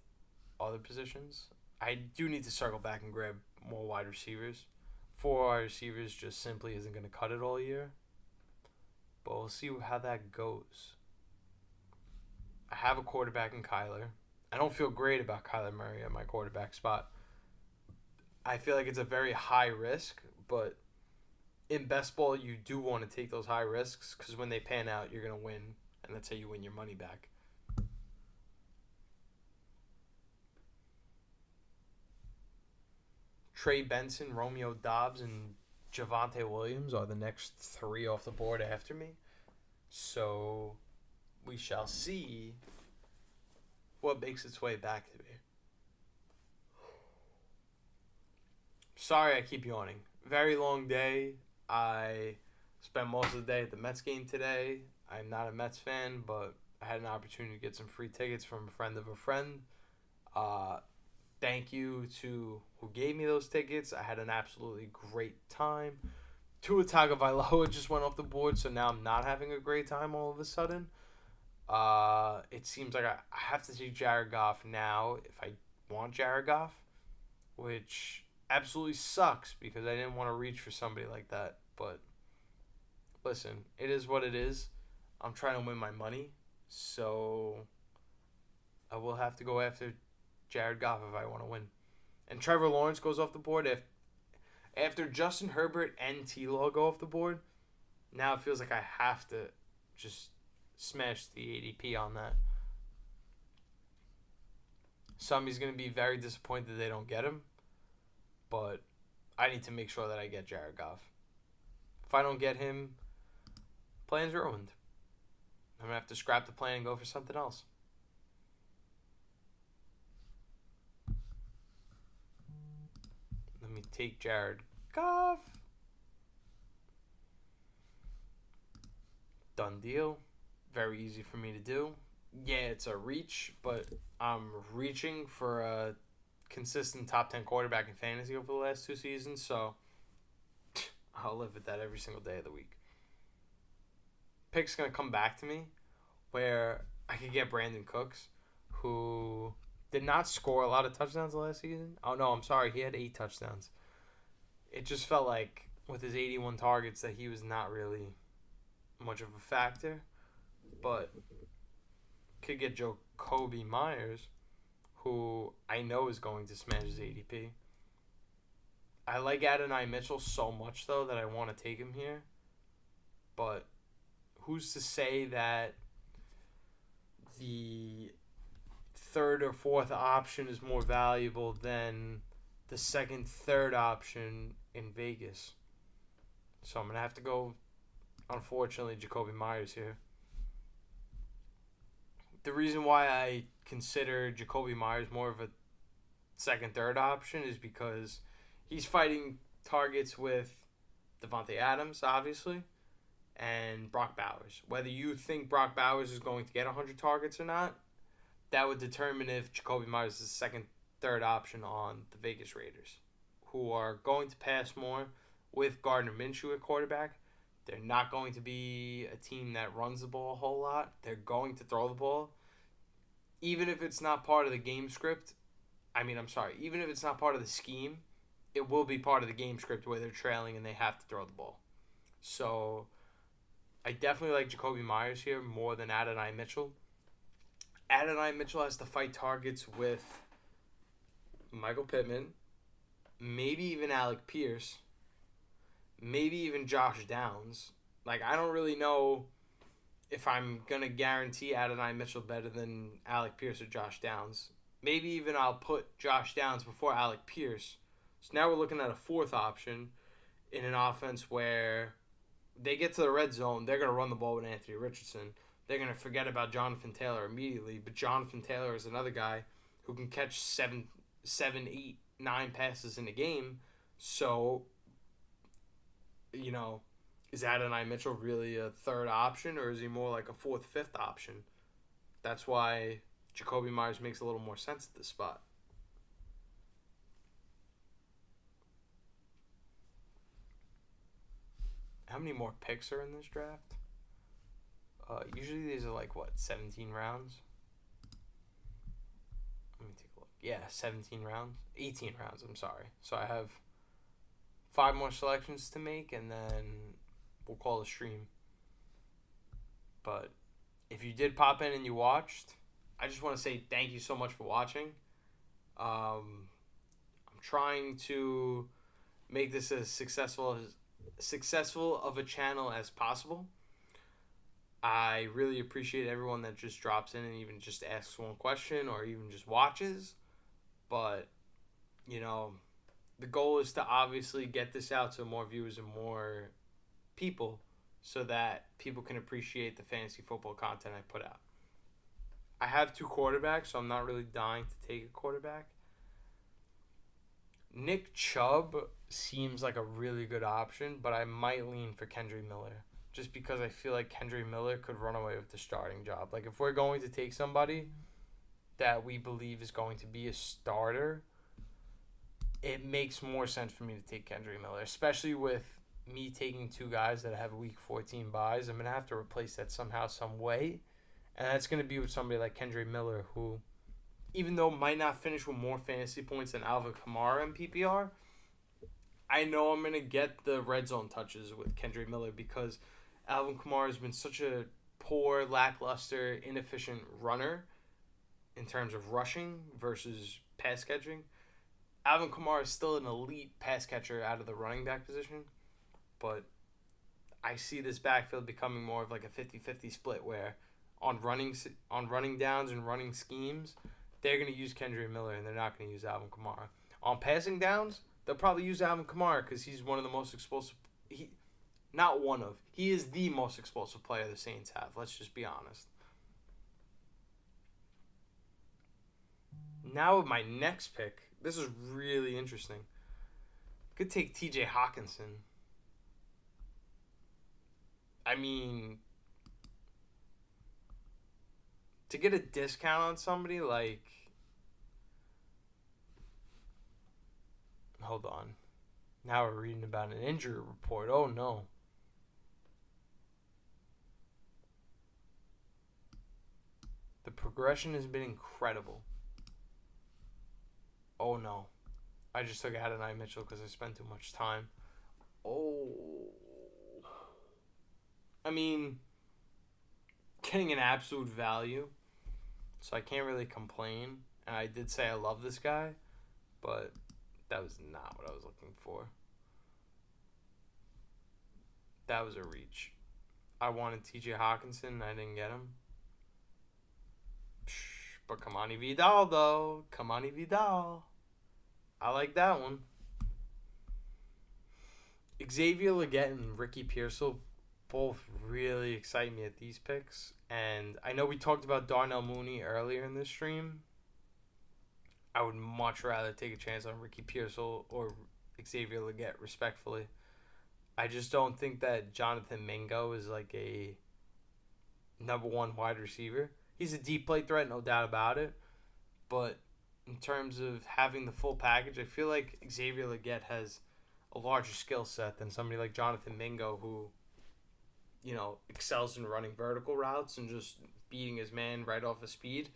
other positions. I do need to circle back and grab more wide receivers. 4 wide receivers just simply isn't going to cut it all year. But we'll see how that goes. I have a quarterback in Kyler. I don't feel great about Kyler Murray at my quarterback spot. I feel like it's a very high risk, but in best ball, you do want to take those high risks because when they pan out, you're going to win, and that's how you win your money back. Trey Benson, Romeo Doubs, and Javonte Williams are the next 3 off the board after me. So we shall see what makes its way back to me. Sorry I keep yawning. Very long day. I spent most of the day at the Mets game today. I'm not a Mets fan, but I had an opportunity to get some free tickets from a friend of a friend. Thank you to who gave me those tickets. I had an absolutely great time. Tua Tagovailoa just went off the board, so now I'm not having a great time all of a sudden. It seems like I have to take Jared Goff now if I want Jared Goff, which absolutely sucks because I didn't want to reach for somebody like that. But listen, it is what it is. I'm trying to win my money, so I will have to go after Jared Goff if I want to win. And Trevor Lawrence goes off the board after Justin Herbert and T-Law go off the board. Now it feels like I have to just smash the ADP on that. Somebody's going to be very disappointed they don't get him, but I need to make sure that I get Jared Goff. If I don't get him, plan's ruined. I'm going to have to scrap the plan and go for something else. Let me take Jared Goff. Done deal. Very easy for me to do. Yeah, it's a reach, but I'm reaching for a consistent top 10 quarterback in fantasy over the last 2 seasons, so I'll live with that every single day of the week. Pick's going to come back to me where I could get Brandon Cooks, who did not score a lot of touchdowns last season. Oh, no, I'm sorry. He had 8 touchdowns. It just felt like with his 81 targets that he was not really much of a factor. But could get Jacoby Myers, who I know is going to smash his ADP. I like Adonai Mitchell so much, though, that I want to take him here. But who's to say that the third or fourth option is more valuable than the second, third option in Vegas? So I'm going to have to go, unfortunately, Jacoby Myers here. The reason why I consider Jacoby Myers more of a second, third option is because he's fighting targets with Devontae Adams, obviously, and Brock Bowers. Whether you think Brock Bowers is going to get 100 targets or not, that would determine if Jacoby Myers is the second, third option on the Vegas Raiders, who are going to pass more with Gardner Minshew at quarterback. They're not going to be a team that runs the ball a whole lot. They're going to throw the ball. Even if it's not part of the game script, even if it's not part of the scheme, it will be part of the game script where they're trailing and they have to throw the ball. So I definitely like Jacoby Myers here more than Adonai Mitchell. Adonai Mitchell has to fight targets with Michael Pittman, maybe even Alec Pierce, maybe even Josh Downs. Like, I don't really know if I'm going to guarantee Adonai Mitchell better than Alec Pierce or Josh Downs. Maybe even I'll put Josh Downs before Alec Pierce. So now we're looking at a fourth option in an offense where they get to the red zone, they're going to run the ball with Anthony Richardson. They're going to forget about Jonathan Taylor immediately. But Jonathan Taylor is another guy who can catch 7, 8, 9 passes in a game. So, is Adonai Mitchell really a third option, or is he more like a fourth, fifth option? That's why Jacoby Myers makes a little more sense at this spot. How many more picks are in this draft? Usually these are 17 rounds? Let me take a look. Yeah, 17 rounds. 18 rounds, I'm sorry. So I have 5 more selections to make, and then we'll call a stream. But if you did pop in and you watched, I just want to say thank you so much for watching. I'm trying to make this as successful of a channel as possible. I really appreciate everyone that just drops in and even just asks one question or even just watches. But, the goal is to obviously get this out to more viewers and more people so that people can appreciate the fantasy football content I put out. I have 2 quarterbacks, so I'm not really dying to take a quarterback. Nick Chubb seems like a really good option, but I might lean for Kendre Miller just because I feel like Kendre Miller could run away with the starting job. Like, if we're going to take somebody that we believe is going to be a starter, it makes more sense for me to take Kendre Miller, especially with me taking 2 guys that have week 14 buys. I'm going to have to replace that somehow, some way, and that's going to be with somebody like Kendre Miller, who, even though might not finish with more fantasy points than Alvin Kamara in PPR, I know I'm going to get the red zone touches with Kendre Miller because Alvin Kamara has been such a poor, lackluster, inefficient runner in terms of rushing versus pass catching. Alvin Kamara is still an elite pass catcher out of the running back position, but I see this backfield becoming more of like a 50-50 split where on running downs and running schemes, they're going to use Kendre Miller and they're not going to use Alvin Kamara. On passing downs, they'll probably use Alvin Kamara because he's one of the most explosive. He is the most explosive player the Saints have. Let's just be honest. Now with my next pick, this is really interesting. Could take TJ Hawkinson. I mean, to get a discount on somebody like... Hold on. Now we're reading about an injury report. Oh, no. The progression has been incredible. Oh, no. I just took Adonai Mitchell because I spent too much time. Oh. I mean, getting an absolute value, so I can't really complain. And I did say I love this guy, but that was not what I was looking for. That was a reach. I wanted TJ Hawkinson. I didn't get him. But Kamani Vidal, though. Kamani Vidal. I like that one. Xavier Legette and Ricky Pearsall both really excite me at these picks. And I know we talked about Darnell Mooney earlier in this stream. I would much rather take a chance on Ricky Pearsall or Xavier Legette, respectfully. I just don't think that Jonathan Mingo is like a number one wide receiver. He's a deep play threat, no doubt about it. But in terms of having the full package, I feel like Xavier Legette has a larger skill set than somebody like Jonathan Mingo, who, excels in running vertical routes and just beating his man right off of speed.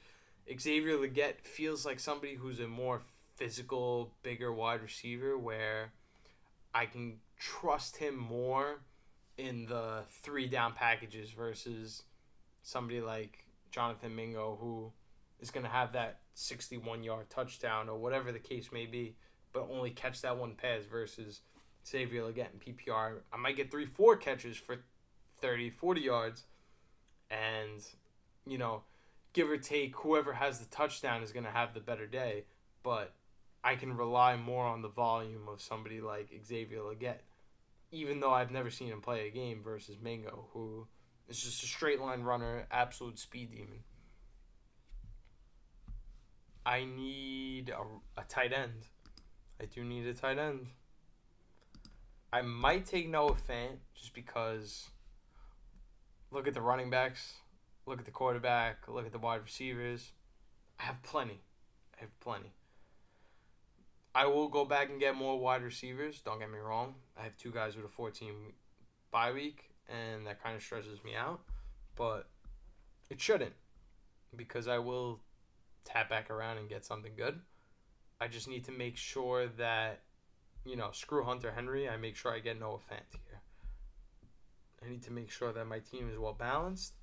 Xavier Legette feels like somebody who's a more physical, bigger wide receiver where I can trust him more in the 3-down packages versus somebody like Jonathan Mingo, who is going to have that 61-yard touchdown or whatever the case may be, but only catch that one pass versus Xavier Legette in PPR. I might get 3-4 catches for 30, 40 yards, and, give or take, whoever has the touchdown is going to have the better day, but I can rely more on the volume of somebody like Xavier Legette, even though I've never seen him play a game versus Mingo, who is just a straight line runner, absolute speed demon. I need a tight end. I do need a tight end. I might take Noah Fant just because look at the running backs, look at the quarterback, look at the wide receivers. I have plenty. I will go back and get more wide receivers. Don't get me wrong. I have 2 guys with a 14 bye week, and that kind of stresses me out. But it shouldn't, because I will tap back around and get something good. I just need to make sure that, screw Hunter Henry. I make sure I get Noah Fant here. I need to make sure that my team is well balanced.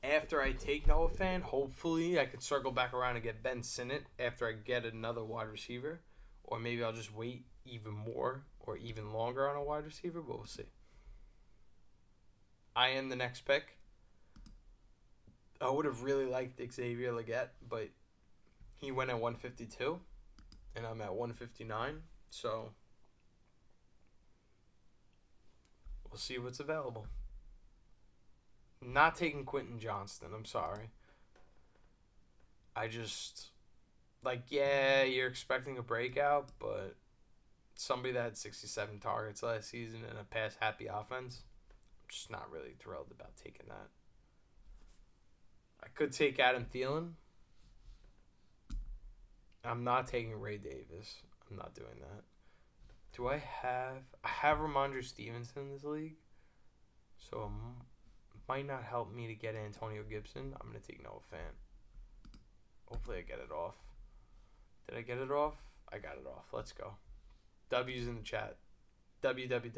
After I take Noah Fant, hopefully I can circle back around and get Ben Sinnott after I get another wide receiver. Or maybe I'll just wait even more or even longer on a wide receiver, but we'll see. I am the next pick. I would have really liked Xavier Legette, but he went at 152, and I'm at 159, so we'll see what's available. Not taking Quentin Johnston. I'm sorry. I just, you're expecting a breakout, but somebody that had 67 targets last season in a pass-happy offense, I'm just not really thrilled about taking that. I could take Adam Thielen. I'm not taking Ray Davis. I'm not doing that. Do I have Ramondre Stevenson in this league, so might not help me to get Antonio Gibson. I'm going to take Noah Fant. Hopefully I get it off. Did I get it off? I got it off. Let's go. W's in the chat. W. W's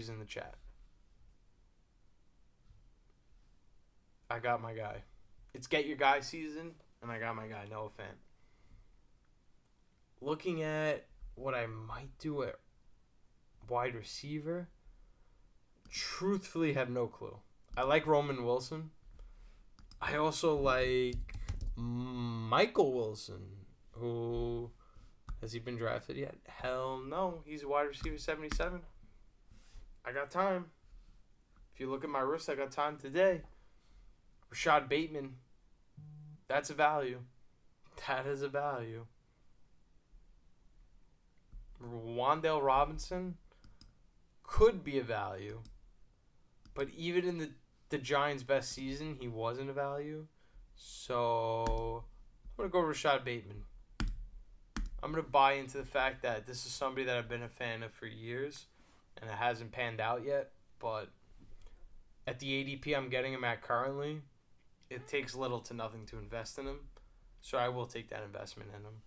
in the chat. I got my guy. It's get your guy season, and I got my guy, Noah Fant. Looking at what I might do at wide receiver, truthfully have no clue. I like Roman Wilson. I also like Michael Wilson, who, has he been drafted yet? Hell no. He's a wide receiver 77. I got time. If you look at my wrist, I got time today. Rashad Bateman. That's a value. That is a value. Wan'Dale Robinson could be a value. But even in the Giants' best season, he wasn't a value. So I'm going to go Rashad Bateman. I'm going to buy into the fact that this is somebody that I've been a fan of for years, and it hasn't panned out yet. But at the ADP I'm getting him at currently, it takes little to nothing to invest in him. So I will take that investment in him.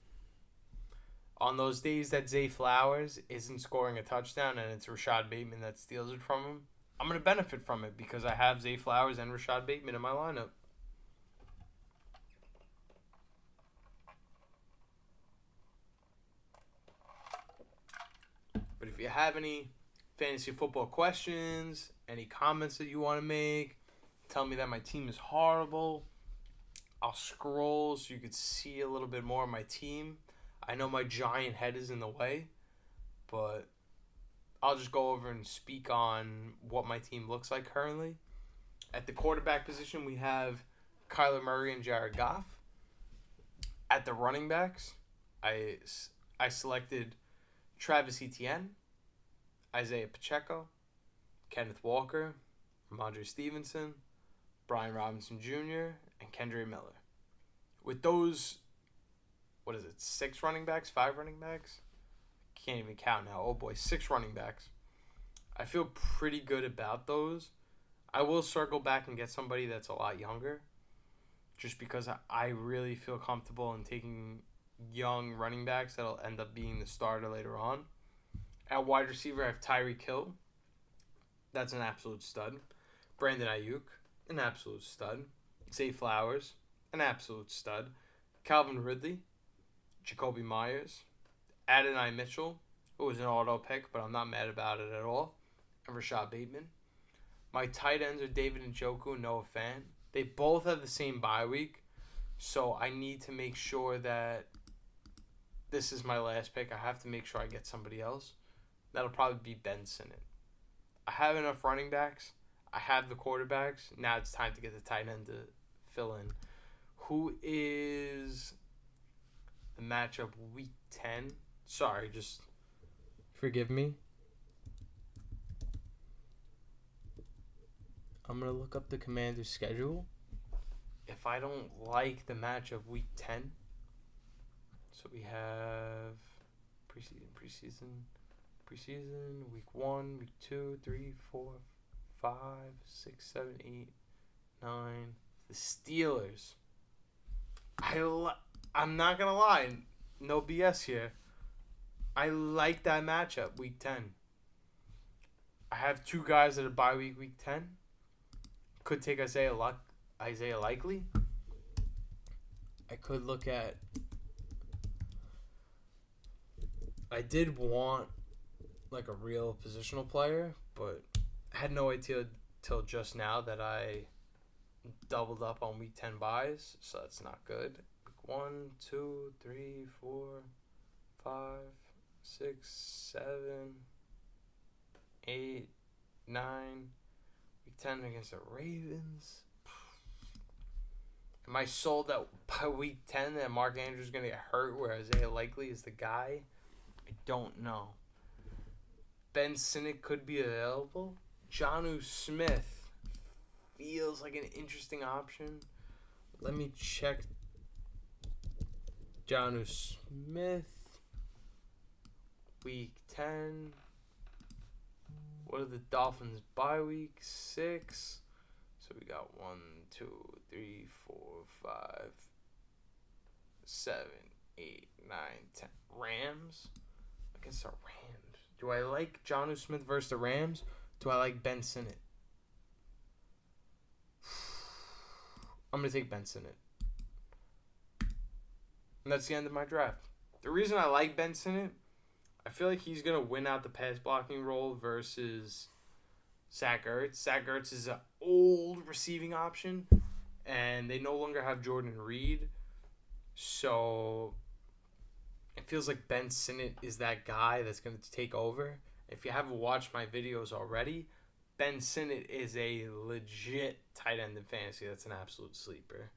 On those days that Zay Flowers isn't scoring a touchdown and it's Rashad Bateman that steals it from him, I'm going to benefit from it because I have Zay Flowers and Rashad Bateman in my lineup. you have any fantasy football questions, any comments that you want to make, tell me that my team is horrible, I'll scroll so you could see a little bit more of my team. I know my giant head is in the way, but I'll just go over and speak on what my team looks like currently. At the quarterback position, we have Kyler Murray and Jared Goff. At the running backs, I selected Travis Etienne, Isaiah Pacheco, Kenneth Walker, Ramondre Stevenson, Brian Robinson Jr., and Kendre Miller. With those, 6 running backs, 5 running backs? Can't even count now. Oh boy, 6 running backs. I feel pretty good about those. I will circle back and get somebody that's a lot younger, just because I really feel comfortable in taking young running backs that'll end up being the starter later on. At wide receiver, I have Tyreek Hill. That's an absolute stud. Brandon Ayuk, an absolute stud. Zay Flowers, an absolute stud. Calvin Ridley, Jacoby Myers, Adonai Mitchell, who was an auto pick, but I'm not mad about it at all, and Rashad Bateman. My tight ends are David Njoku and Noah Fant. They both have the same bye week, so I need to make sure that this is my last pick. I have to make sure I get somebody else. That'll probably be Ben Sinnott. I have enough running backs. I have the quarterbacks. Now it's time to get the tight end to fill in. Who is the matchup week 10? Sorry, just forgive me. I'm going to look up the Commander's schedule. If I don't like the matchup week 10, so we have preseason, week 1, week 2, 3, 4, 5, 6, 7, 8, 9. The Steelers. I'm not going to lie. No BS here. I like that matchup, week 10. I have 2 guys that are bye week 10. Could take Isaiah Likely. I could look at... I did want like a real positional player, but I had no idea till just now that I doubled up on week 10 buys, so that's not good. Week 1, 2, 3, 4, 5, 6, 7, 8, 9. Week 10 against the Ravens. Am I sold that by week 10 that Mark Andrews is going to get hurt where Isaiah Likely is the guy? I don't know. Ben Sinnott could be available. Jonnu Smith feels like an interesting option. Let me check Jonnu Smith. Week 10. What are the Dolphins bye week? 6. So we got 1, 2, 3, 4, 5, 7, 8, 9, 10. Rams? Against the Rams. Do I like Jonnu Smith versus the Rams? Do I like Ben Sinnott? I'm going to take Ben Sinnott. And that's the end of my draft. The reason I like Ben Sinnott, I feel like he's going to win out the pass blocking role versus Zach Ertz. Zach Ertz is an old receiving option, and they no longer have Jordan Reed. So it feels like Ben Sinnott is that guy that's going to take over. If you haven't watched my videos already, Ben Sinnott is a legit tight end in fantasy. That's an absolute sleeper.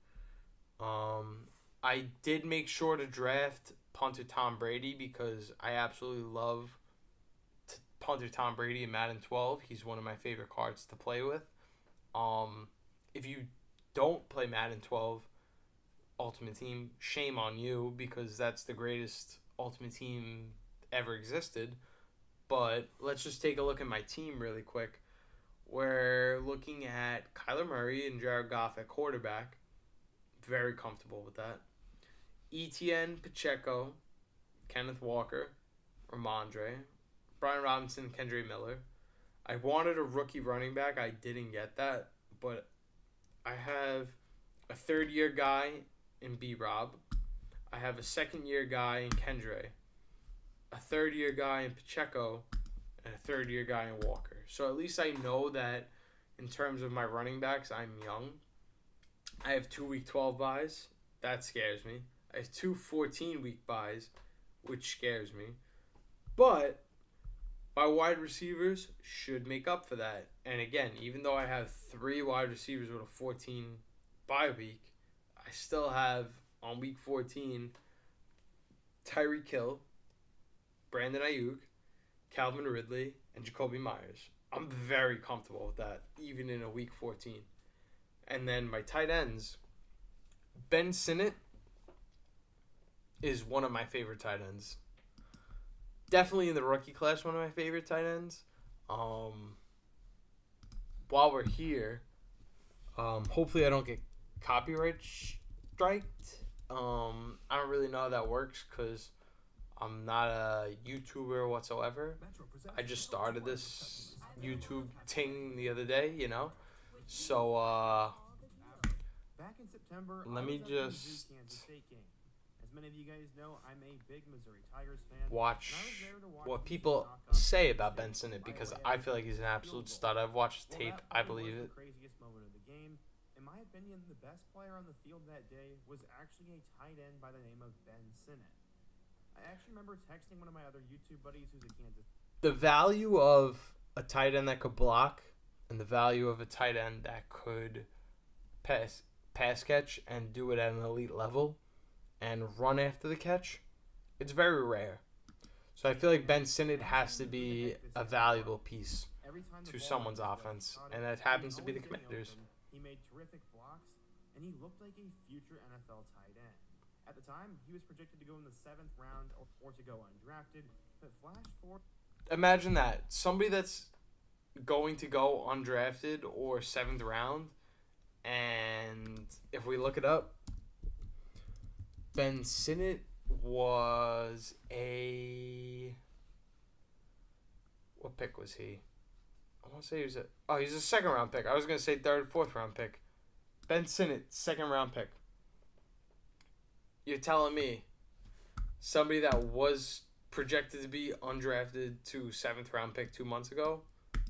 I did make sure to draft punter Tom Brady because I absolutely love punter Tom Brady in Madden 12. He's one of my favorite cards to play with. If you don't play Madden 12 Ultimate Team, shame on you because that's the greatest Ultimate Team ever existed. But let's just take a look at my team really quick. We're looking at Kyler Murray and Jared Goff at quarterback. Very comfortable with that. Etienne, Pacheco, Kenneth Walker, Ramondre, Brian Robinson, Kendre Miller. I wanted a rookie running back. I didn't get that. But I have a third-year guy in B-Rob. I have a second-year guy in Kendre. A third-year guy in Pacheco. and a third-year guy in Walker. So at least I know that in terms of my running backs, I'm young. I have 2 Week 12 buys. That scares me. I have 2 14-week buys, which scares me. But my wide receivers should make up for that. And again, even though I have 3 wide receivers with a 14 bye week, I still have on week 14 Tyreek Hill, Brandon Ayuk, Calvin Ridley, and Jacoby Myers. I'm very comfortable with that, even in a week 14. And then my tight ends, Ben Sinnott is one of my favorite tight ends. Definitely in the rookie class, one of my favorite tight ends. While we're here, hopefully I don't get copyright striked. I don't really know how that works because I'm not a YouTuber whatsoever. I just started this YouTube thing the other day, you know. So back in September, let me just many of you guys know, I'm a big Missouri Tigers fan. Watch what people say about Ben Sinnott because I feel like he's an absolute stud. I've watched his tape. I believe it. The craziest moment of the game. In my opinion, the best player on the field that day was actually a tight end by the name of Ben Sinnott. I actually remember texting one of my other YouTube buddies who's a Kansas. The value of a tight end that could block and the value of a tight end that could pass catch and do it at an elite level and run after the catch, it's very rare. So I feel like Ben Sinnott has to be a valuable piece to someone's offense, and that happens to be the Commanders. He made terrific blocks, and he looked like a future NFL tight end. At the time, he was projected to go in the 7th round or to go undrafted, but flash forward. Imagine that. Somebody that's going to go undrafted or 7th round, and if we look it up, Ben Sinnott was a... What pick was he? I want to say he was he's a 2nd round pick. I was going to say 3rd, 4th round pick. Ben Sinnott, 2nd round pick. You're telling me somebody that was projected to be undrafted to 7th round pick 2 months ago,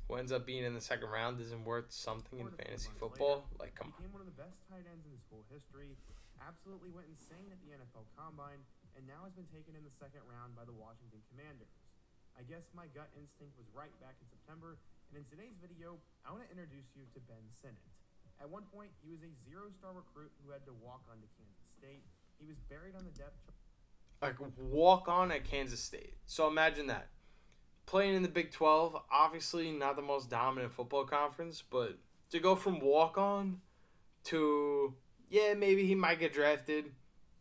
who ends up being in the 2nd round, isn't worth something in fantasy football? Like, come on. Became one of the best tight ends in his school history. Absolutely went insane at the NFL Combine, and now has been taken in the 2nd round by the Washington Commanders. I guess my gut instinct was right back in September, and in today's video, I want to introduce you to Ben Sinnott. At one point, he was a 0-star recruit who had to walk on to Kansas State. He was buried on the depth chart. Like, walk on at Kansas State. So imagine that. Playing in the Big 12, obviously not the most dominant football conference, but to go from walk on to... yeah, maybe he might get drafted.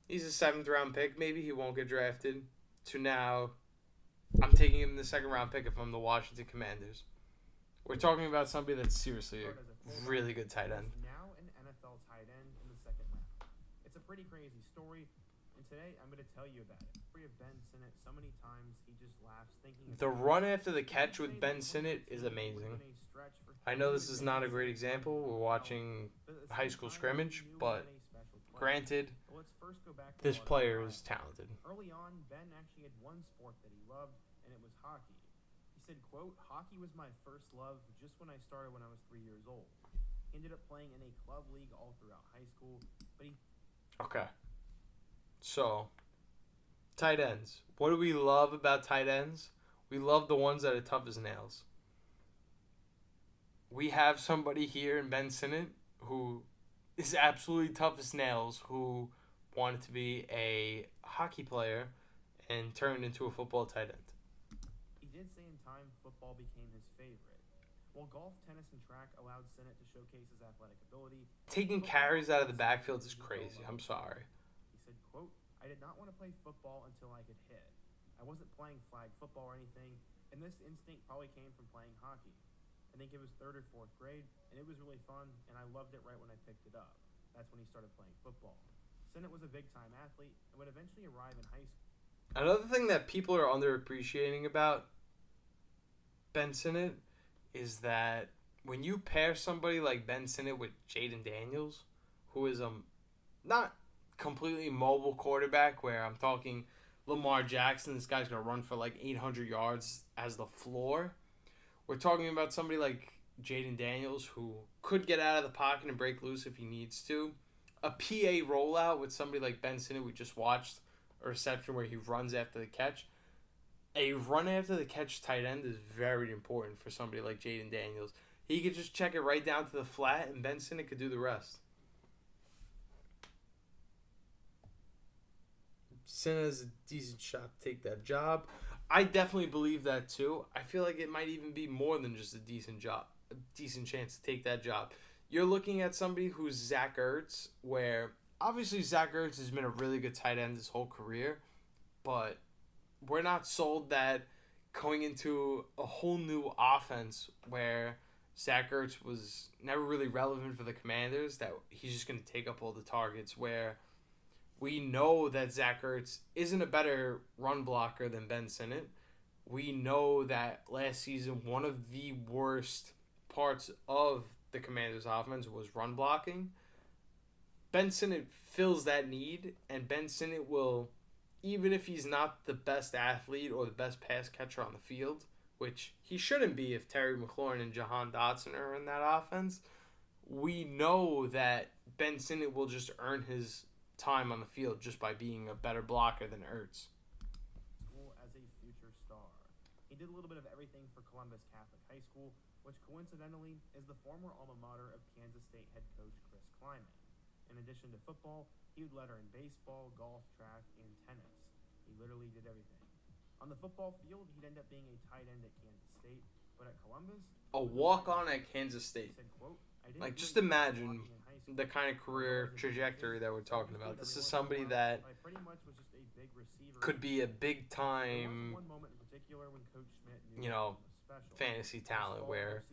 He's a 7th round pick. Maybe he won't get drafted. To now, I'm taking him in the 2nd round pick if I'm the Washington Commanders. We're talking about somebody that's seriously a really good tight end. Now an NFL tight end in the 2nd round. It's a pretty crazy story, and today I'm going to tell you about it. We have Ben Sinnott so many times he just laughs thinking. The run after the catch with Ben Sinnott is amazing. I know this is not a great example. We're watching high school scrimmage, but granted, this player is talented. Early on, Ben actually had one sport that he loved, and it was hockey. He said, quote, "Hockey was my first love just when I started when I was 3 years old." He ended up playing in a club league all throughout high school, but he... Okay. So, tight ends. What do we love about tight ends? We love the ones that are tough as nails. We have somebody here in Ben Sinnott who is absolutely tough as nails, who wanted to be a hockey player and turned into a football tight end. He did say in time football became his favorite. While golf, tennis, and track allowed Sinnott to showcase his athletic ability, taking carries out of the backfield is crazy. I'm sorry. He said, quote, "I did not want to play football until I could hit. I wasn't playing flag football or anything, and this instinct probably came from playing hockey. I think it was 3rd or 4th grade, and it was really fun, and I loved it right when I picked it up. That's when he started playing football." Sinnott was a big-time athlete and would eventually arrive in high school. Another thing that people are underappreciating about Ben Sinnott is that when you pair somebody like Ben Sinnott with Jaden Daniels, who is not completely mobile quarterback, where I'm talking Lamar Jackson, this guy's going to run for like 800 yards as the floor. We're talking about somebody like Jaden Daniels, who could get out of the pocket and break loose if he needs to. A PA rollout with somebody like Ben Sinnott, we just watched a reception where he runs after the catch. A run after the catch tight end is very important for somebody like Jaden Daniels. He could just check it right down to the flat, and Ben Sinnott could do the rest. Sinnott has a decent shot to take that job. I definitely believe that too. I feel like it might even be more than just a decent chance to take that job. You're looking at somebody who's Zach Ertz, where obviously Zach Ertz has been a really good tight end his whole career, but we're not sold that going into a whole new offense where Zach Ertz was never really relevant for the Commanders, that he's just going to take up all the targets, where we know that Zach Ertz isn't a better run blocker than Ben Sinnott. We know that last season one of the worst parts of the Commanders' offense was run blocking. Ben Sinnott fills that need, and Ben Sinnott will, even if he's not the best athlete or the best pass catcher on the field, which he shouldn't be if Terry McLaurin and Jahan Dotson are in that offense, we know that Ben Sinnott will just earn his time on the field just by being a better blocker than Ertz. As a future star. He did a little bit of everything for Columbus Catholic High School, which coincidentally is the former alma mater of Kansas State head coach Chris Kleiman. In addition to football, he would letter in baseball, golf, track, and tennis. He literally did everything. On the football field, he'd end up being a tight end at Kansas State, but at Columbus, a walk-on at Kansas State. Said, quote, like, just imagine the kind of career trajectory that we're talking about. This is somebody that could be a big-time, fantasy talent, where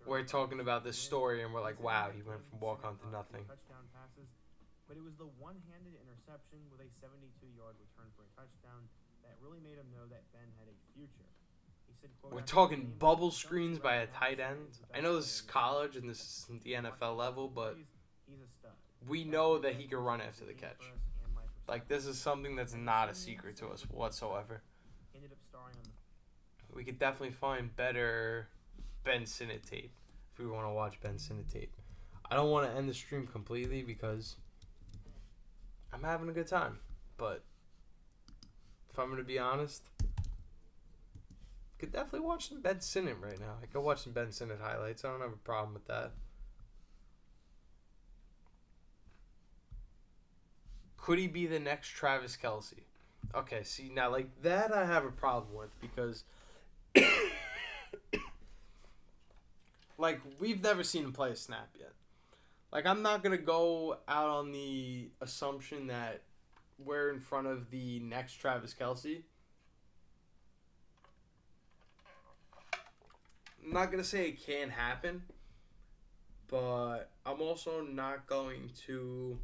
we're talking about this story and we're like, wow, he went from walk-on to nothing. But it was the one-handed interception with a 72-yard return for a touchdown that really made him know that Ben had a future. He said, quote, we're talking bubble screens by a tight end. I know this is college and this isn't the NFL level, but we know that he can run after the catch. Like, this is something that's not a secret to us whatsoever. We could definitely find better Ben Sinnott tape if we want to watch Ben Sinnott tape. I don't want to end the stream completely because I'm having a good time. But if I'm going to be honest, I could definitely watch some Ben Sinnott right now. I could watch some Ben Sinnott highlights. I don't have a problem with that. Could he be the next Travis Kelce? Okay, see, now, like, that I have a problem with because, like, we've never seen him play a snap yet. Like, I'm not going to go out on the assumption that we're in front of the next Travis Kelce. I'm not going to say it can't happen, but I'm also not going to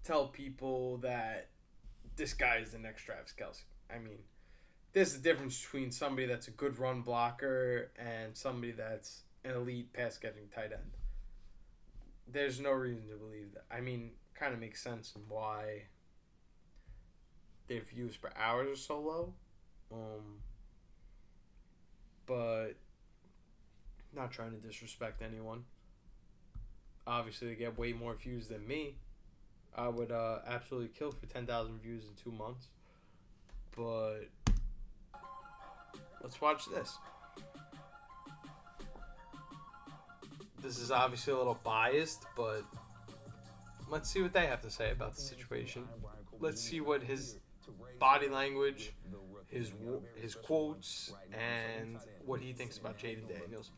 tell people that this guy is the next Travis Kelce. I mean, there's a difference between somebody that's a good run blocker and somebody that's an elite pass-catching tight end. There's no reason to believe that. I mean, kind of makes sense in why their views per hours are so low. But not trying to disrespect anyone. Obviously, they get way more views than me. I would absolutely kill for 10,000 views in 2 months. But let's watch this. This is obviously a little biased, but let's see what they have to say about the situation. Let's see what his body language, his quotes, and what he thinks about Jaden Daniels.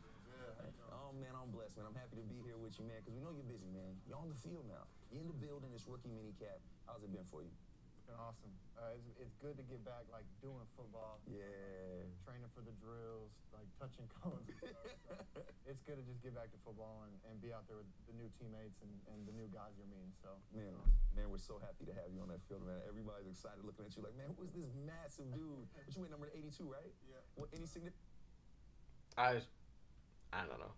Oh, man, I'm blessed, man. I'm happy to be here with you, man, because we know you're busy, man. You're on the field now. You're in the building, this rookie minicap. How's it been for you? It's been awesome. It's good to get back, like, doing football. Yeah. Training for the drills, like, touching cones and stuff. So it's good to just get back to football and be out there with the new teammates and the new guys you're meeting. So, Man, we're so happy to have you on that field, man. Everybody's excited looking at you like, man, who is this massive dude? But you went number 82, right? Yeah. What, any significant? I don't know.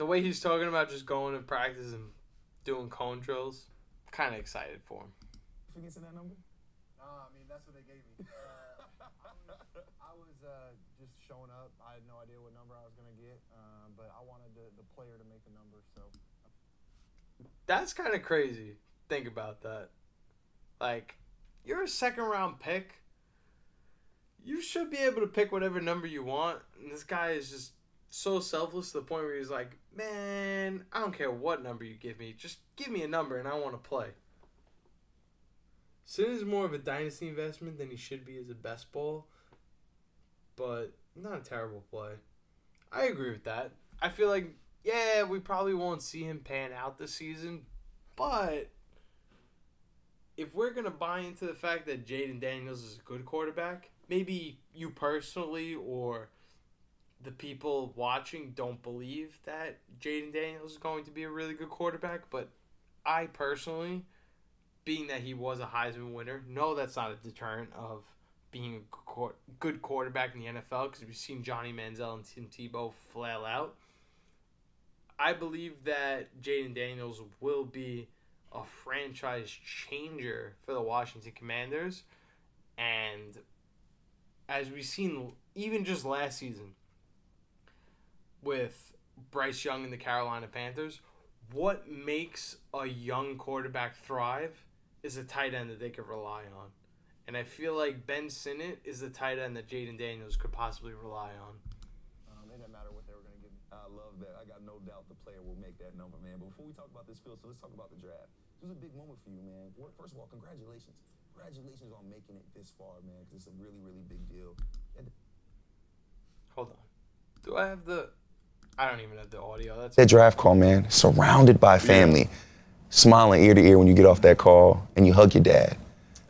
The way he's talking about just going to practice and doing cone drills, kind of excited for him. Significance in that number? I mean, that's what they gave me. I was just showing up. I had no idea what number I was going to get, but I wanted the player to make the number. So That's kind of crazy. Think about that. Like, you're a second-round pick. You should be able to pick whatever number you want. And this guy is just so selfless to the point where he's like, man, I don't care what number you give me. Just give me a number and I want to play. Sin is more of a dynasty investment than he should be as a best ball. But not a terrible play. I agree with that. I feel like, yeah, we probably won't see him pan out this season. But if we're going to buy into the fact that Jaden Daniels is a good quarterback, maybe you personally or the people watching don't believe that Jaden Daniels is going to be a really good quarterback, but I personally, being that he was a Heisman winner, know that's not a deterrent of being a good quarterback in the NFL, because we've seen Johnny Manziel and Tim Tebow flail out. I believe that Jaden Daniels will be a franchise changer for the Washington Commanders, and as we've seen even just last season with Bryce Young and the Carolina Panthers, what makes a young quarterback thrive is a tight end that they could rely on. And I feel like Ben Sinnott is the tight end that Jaden Daniels could possibly rely on. it didn't matter what they were going to give me. I love that. I got no doubt the player will make that number, man. But before we talk about this field, so let's talk about the draft. This was a big moment for you, man. First of all, congratulations. Congratulations on making it this far, man, because it's a really, really big deal. Hold on. Do I have the... I don't even have the audio. That's That draft call, man, surrounded by family, smiling ear to ear when you get off that call and you hug your dad.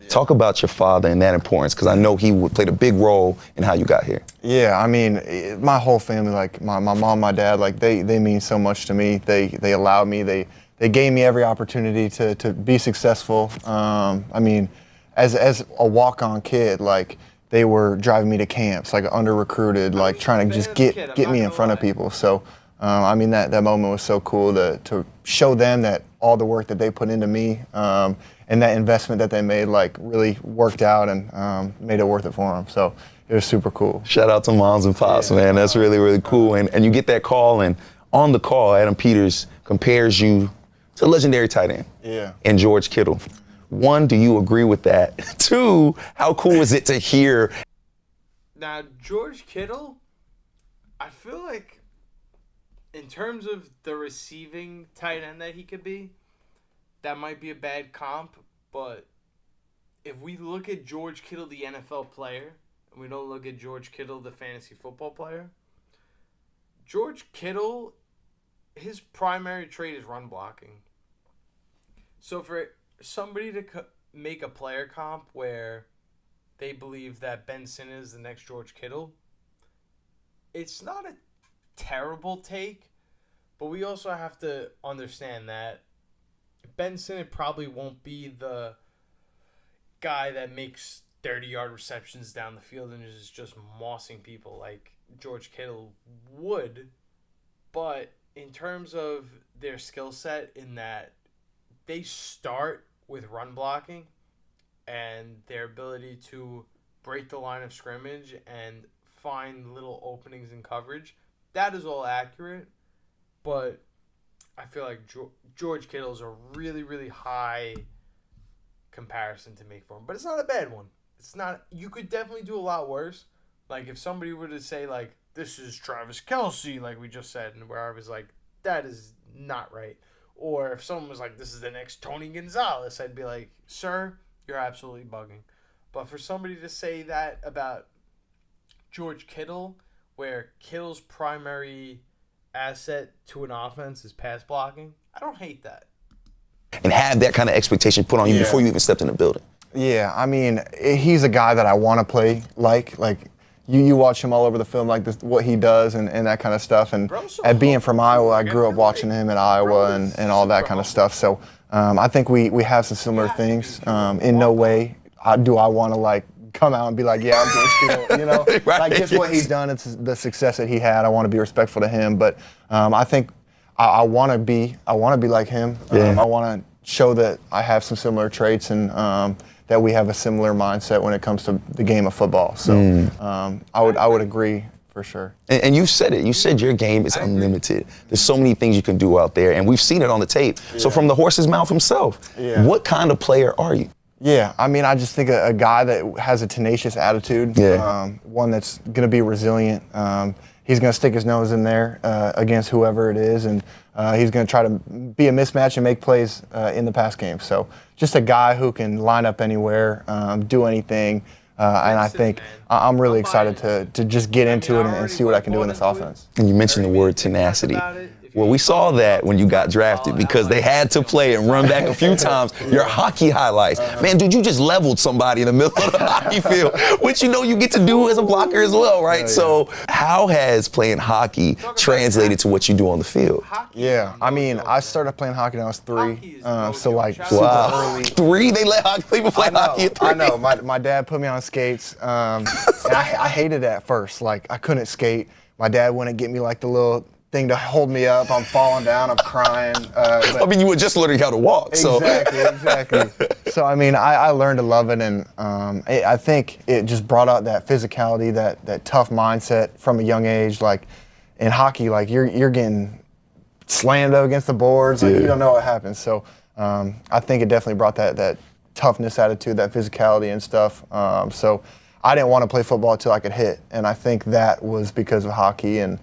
Yeah. Talk about your father and that importance, because I know he played a big role in how you got here. Yeah, I mean, my whole family, like my mom, my dad, like they mean so much to me. They allowed me, they gave me every opportunity to be successful. I mean, as a walk-on kid, like they were driving me to camps, like under-recruited, like trying to just get me in front of people. So, I mean, that moment was so cool to show them that all the work that they put into me and that investment that they made, like, really worked out and made it worth it for them. So it was super cool. Shout out to moms and pops, man. That's really, really cool. And you get that call, and on the call, Adam Peters compares you to a legendary tight end. Yeah. And George Kittle. One, do you agree with that? Two, how cool is it to hear? Now, George Kittle, I feel like in terms of the receiving tight end that he could be, that might be a bad comp. But if we look at George Kittle, the NFL player, and we don't look at George Kittle, the fantasy football player, George Kittle, his primary trait is run blocking. So for somebody to make a player comp where they believe that Ben Sinnott is the next George Kittle, it's not a terrible take, but we also have to understand that Ben Sinnott probably won't be the guy that makes 30-yard receptions down the field and is just mossing people like George Kittle would. But in terms of their skill set, in that they start with run blocking and their ability to break the line of scrimmage and find little openings in coverage, that is all accurate. But I feel like George Kittle's a really, really high comparison to make for him. But it's not a bad one. It's not. You could definitely do a lot worse. Like if somebody were to say, like, this is Travis Kelce, like we just said, and where I was like, that is not right. Or if someone was like, this is the next Tony Gonzalez, I'd be like, sir, you're absolutely bugging. But for somebody to say that about George Kittle, where Kittle's primary asset to an offense is pass blocking, I don't hate that. And have that kind of expectation put on you before you even stepped in the building. Yeah, I mean, he's a guy that I want to play like you watch him all over the film, like this, what he does and that kind of stuff. And at being from Iowa, I grew up watching him in Iowa and all that kind of stuff. So I think we have some similar things. In no way do I want to like come out and be like, yeah, I'm George Kittle, you know, right. Like just what he's done, it's the success that he had. I want to be respectful to him, but I think I want to be like him. I want to show that I have some similar traits and that we have a similar mindset when it comes to the game of football. So I would agree for sure. And you said it. You said your game is unlimited. There's so many things you can do out there, and we've seen it on the tape. So from the horse's mouth himself, what kind of player are you? Yeah, I mean, I just think a guy that has a tenacious attitude, one that's going to be resilient. He's going to stick his nose in there against whoever it is, and he's going to try to be a mismatch and make plays in the pass game. So just a guy who can line up anywhere, do anything. And I think I'm really excited to just get into it and see what I can do in this offense. And you mentioned the word tenacity. Well, we saw that when you got drafted because they had to play and run back a few times. Your hockey highlights. Man, dude, you just leveled somebody in the middle of the hockey field, which you know you get to do as a blocker as well, right? So how has playing hockey translated to what you do on the field? Yeah, I mean, I started playing hockey when I was 3, so like super early. 3? They let people play hockey at 3? I know. My dad put me on skates, and I hated it at first. Like, I couldn't skate. My dad wouldn't get me like the little thing to hold me up. I'm falling down. I'm crying. I mean, you were just learning how to walk. Exactly. So, I mean, I learned to love it, and I think it just brought out that physicality, that tough mindset from a young age. Like, in hockey, like, you're getting slammed up against the boards. Like, you don't know what happens. So, I think it definitely brought that toughness attitude, that physicality and stuff. So, I didn't want to play football until I could hit, and I think that was because of hockey and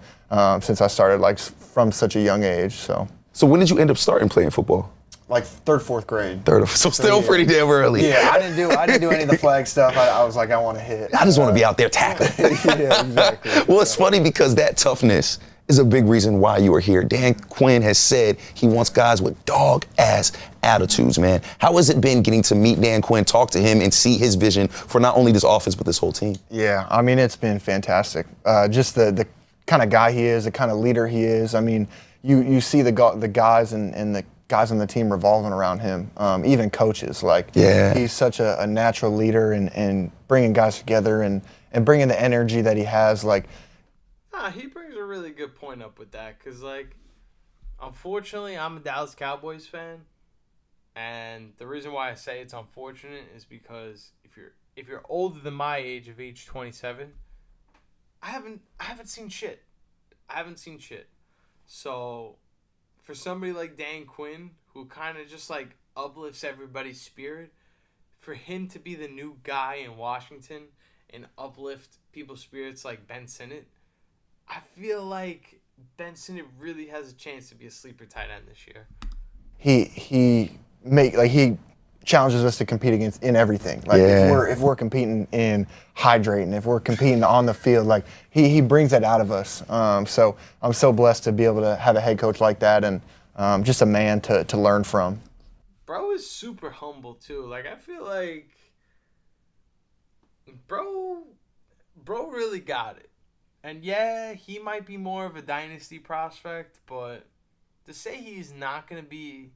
since I started like from such a young age. So when did you end up starting playing football? Like 3rd, 4th grade. So still pretty damn early. Yeah, I didn't do any of the flag stuff. I was like, I want to hit. I just want to be out there tackling. Yeah, exactly. Well, it's funny because that toughness is a big reason why you are here. Dan Quinn has said he wants guys with dog-ass attitudes, man. How has it been getting to meet Dan Quinn, talk to him, and see his vision for not only this offense but this whole team? Yeah, I mean, it's been fantastic. Just the kind of guy he is, the kind of leader he is. I mean, you see the guys and the guys on the team revolving around him, even coaches. Like, he's such a natural leader and bringing guys together and bringing the energy that he has. Like, he brings a really good point up with that because, like, unfortunately, I'm a Dallas Cowboys fan, and the reason why I say it's unfortunate is because if you're older than my age 27, I haven't seen shit. So for somebody like Dan Quinn, who kind of just like uplifts everybody's spirit, for him to be the new guy in Washington and uplift people's spirits like Ben Sinnott, I feel like Ben Sinnott really has a chance to be a sleeper tight end this year. He challenges us to compete in everything. Like, if we're competing in hydrating, if we're competing on the field, like he brings that out of us. So I'm so blessed to be able to have a head coach like that and just a man to learn from. Bro is super humble too. Like, I feel like bro really got it. And yeah, he might be more of a dynasty prospect, but to say he's not going to be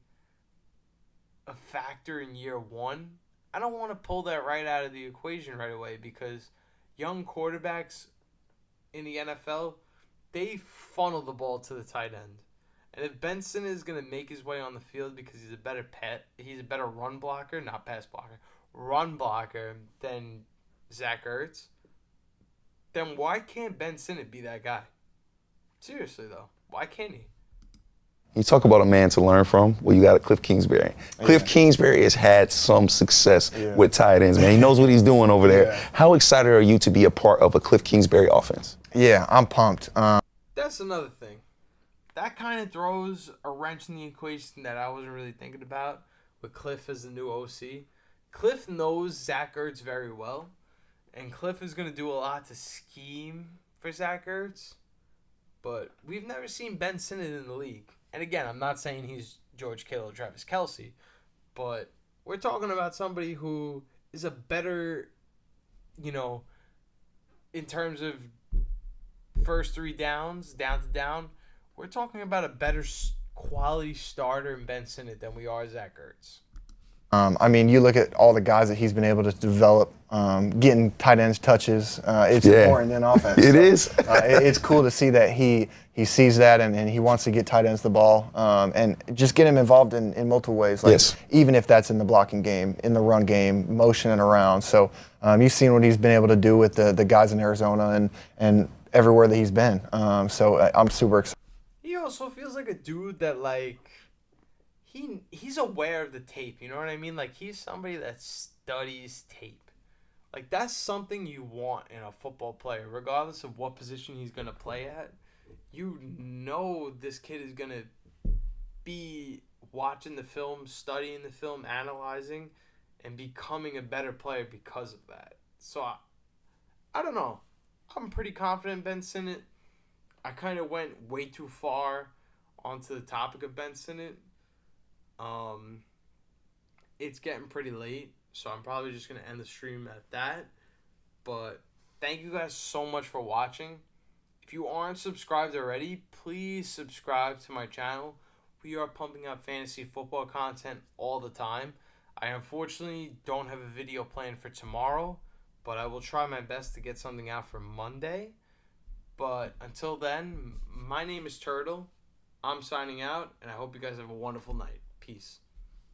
a factor in year 1, I don't want to pull that right out of the equation right away because young quarterbacks in the NFL, they funnel the ball to the tight end. And if Benson is going to make his way on the field because he's a better run blocker, not pass blocker, run blocker than Zach Ertz, then why can't Ben Sinnott be that guy? Seriously, though. Why can't he? You talk about a man to learn from. Well, you got Cliff Kingsbury. Cliff Kingsbury has had some success with tight ends, man. He knows what he's doing over there. How excited are you to be a part of a Cliff Kingsbury offense? Yeah, I'm pumped. That's another thing. That kind of throws a wrench in the equation that I wasn't really thinking about with Cliff as the new OC. Cliff knows Zach Ertz very well, and Cliff is going to do a lot to scheme for Zach Ertz, but we've never seen Ben Sinnott in the league. And again, I'm not saying he's George Kittle or Travis Kelce, but we're talking about somebody who is a better, in terms of first 3 downs, down to down, we're talking about a better quality starter in Ben Sinnott than we are Zach Ertz. I mean, you look at all the guys that he's been able to develop, getting tight ends touches. It's important in offense. It is. It's cool to see that he sees that and he wants to get tight ends the ball and just get him involved in multiple ways. Like, even if that's in the blocking game, in the run game, motioning around. So you've seen what he's been able to do with the guys in Arizona and everywhere that he's been. So I'm super excited. He also feels like a dude that, like, he's aware of the tape, you know what I mean? Like, he's somebody that studies tape. Like, that's something you want in a football player, regardless of what position he's going to play at. You know this kid is going to be watching the film, studying the film, analyzing, and becoming a better player because of that. So, I don't know. I'm pretty confident in Ben Sinnott. I kind of went way too far onto the topic of Ben Sinnott. It's getting pretty late, so I'm probably just going to end the stream at that. But thank you guys so much for watching. If you aren't subscribed already, please subscribe to my channel. We are pumping out fantasy football content all the time. I unfortunately don't have a video planned for tomorrow, but I will try my best to get something out for Monday. But until then, my name is Turtle. I'm signing out, and I hope you guys have a wonderful night. Peace.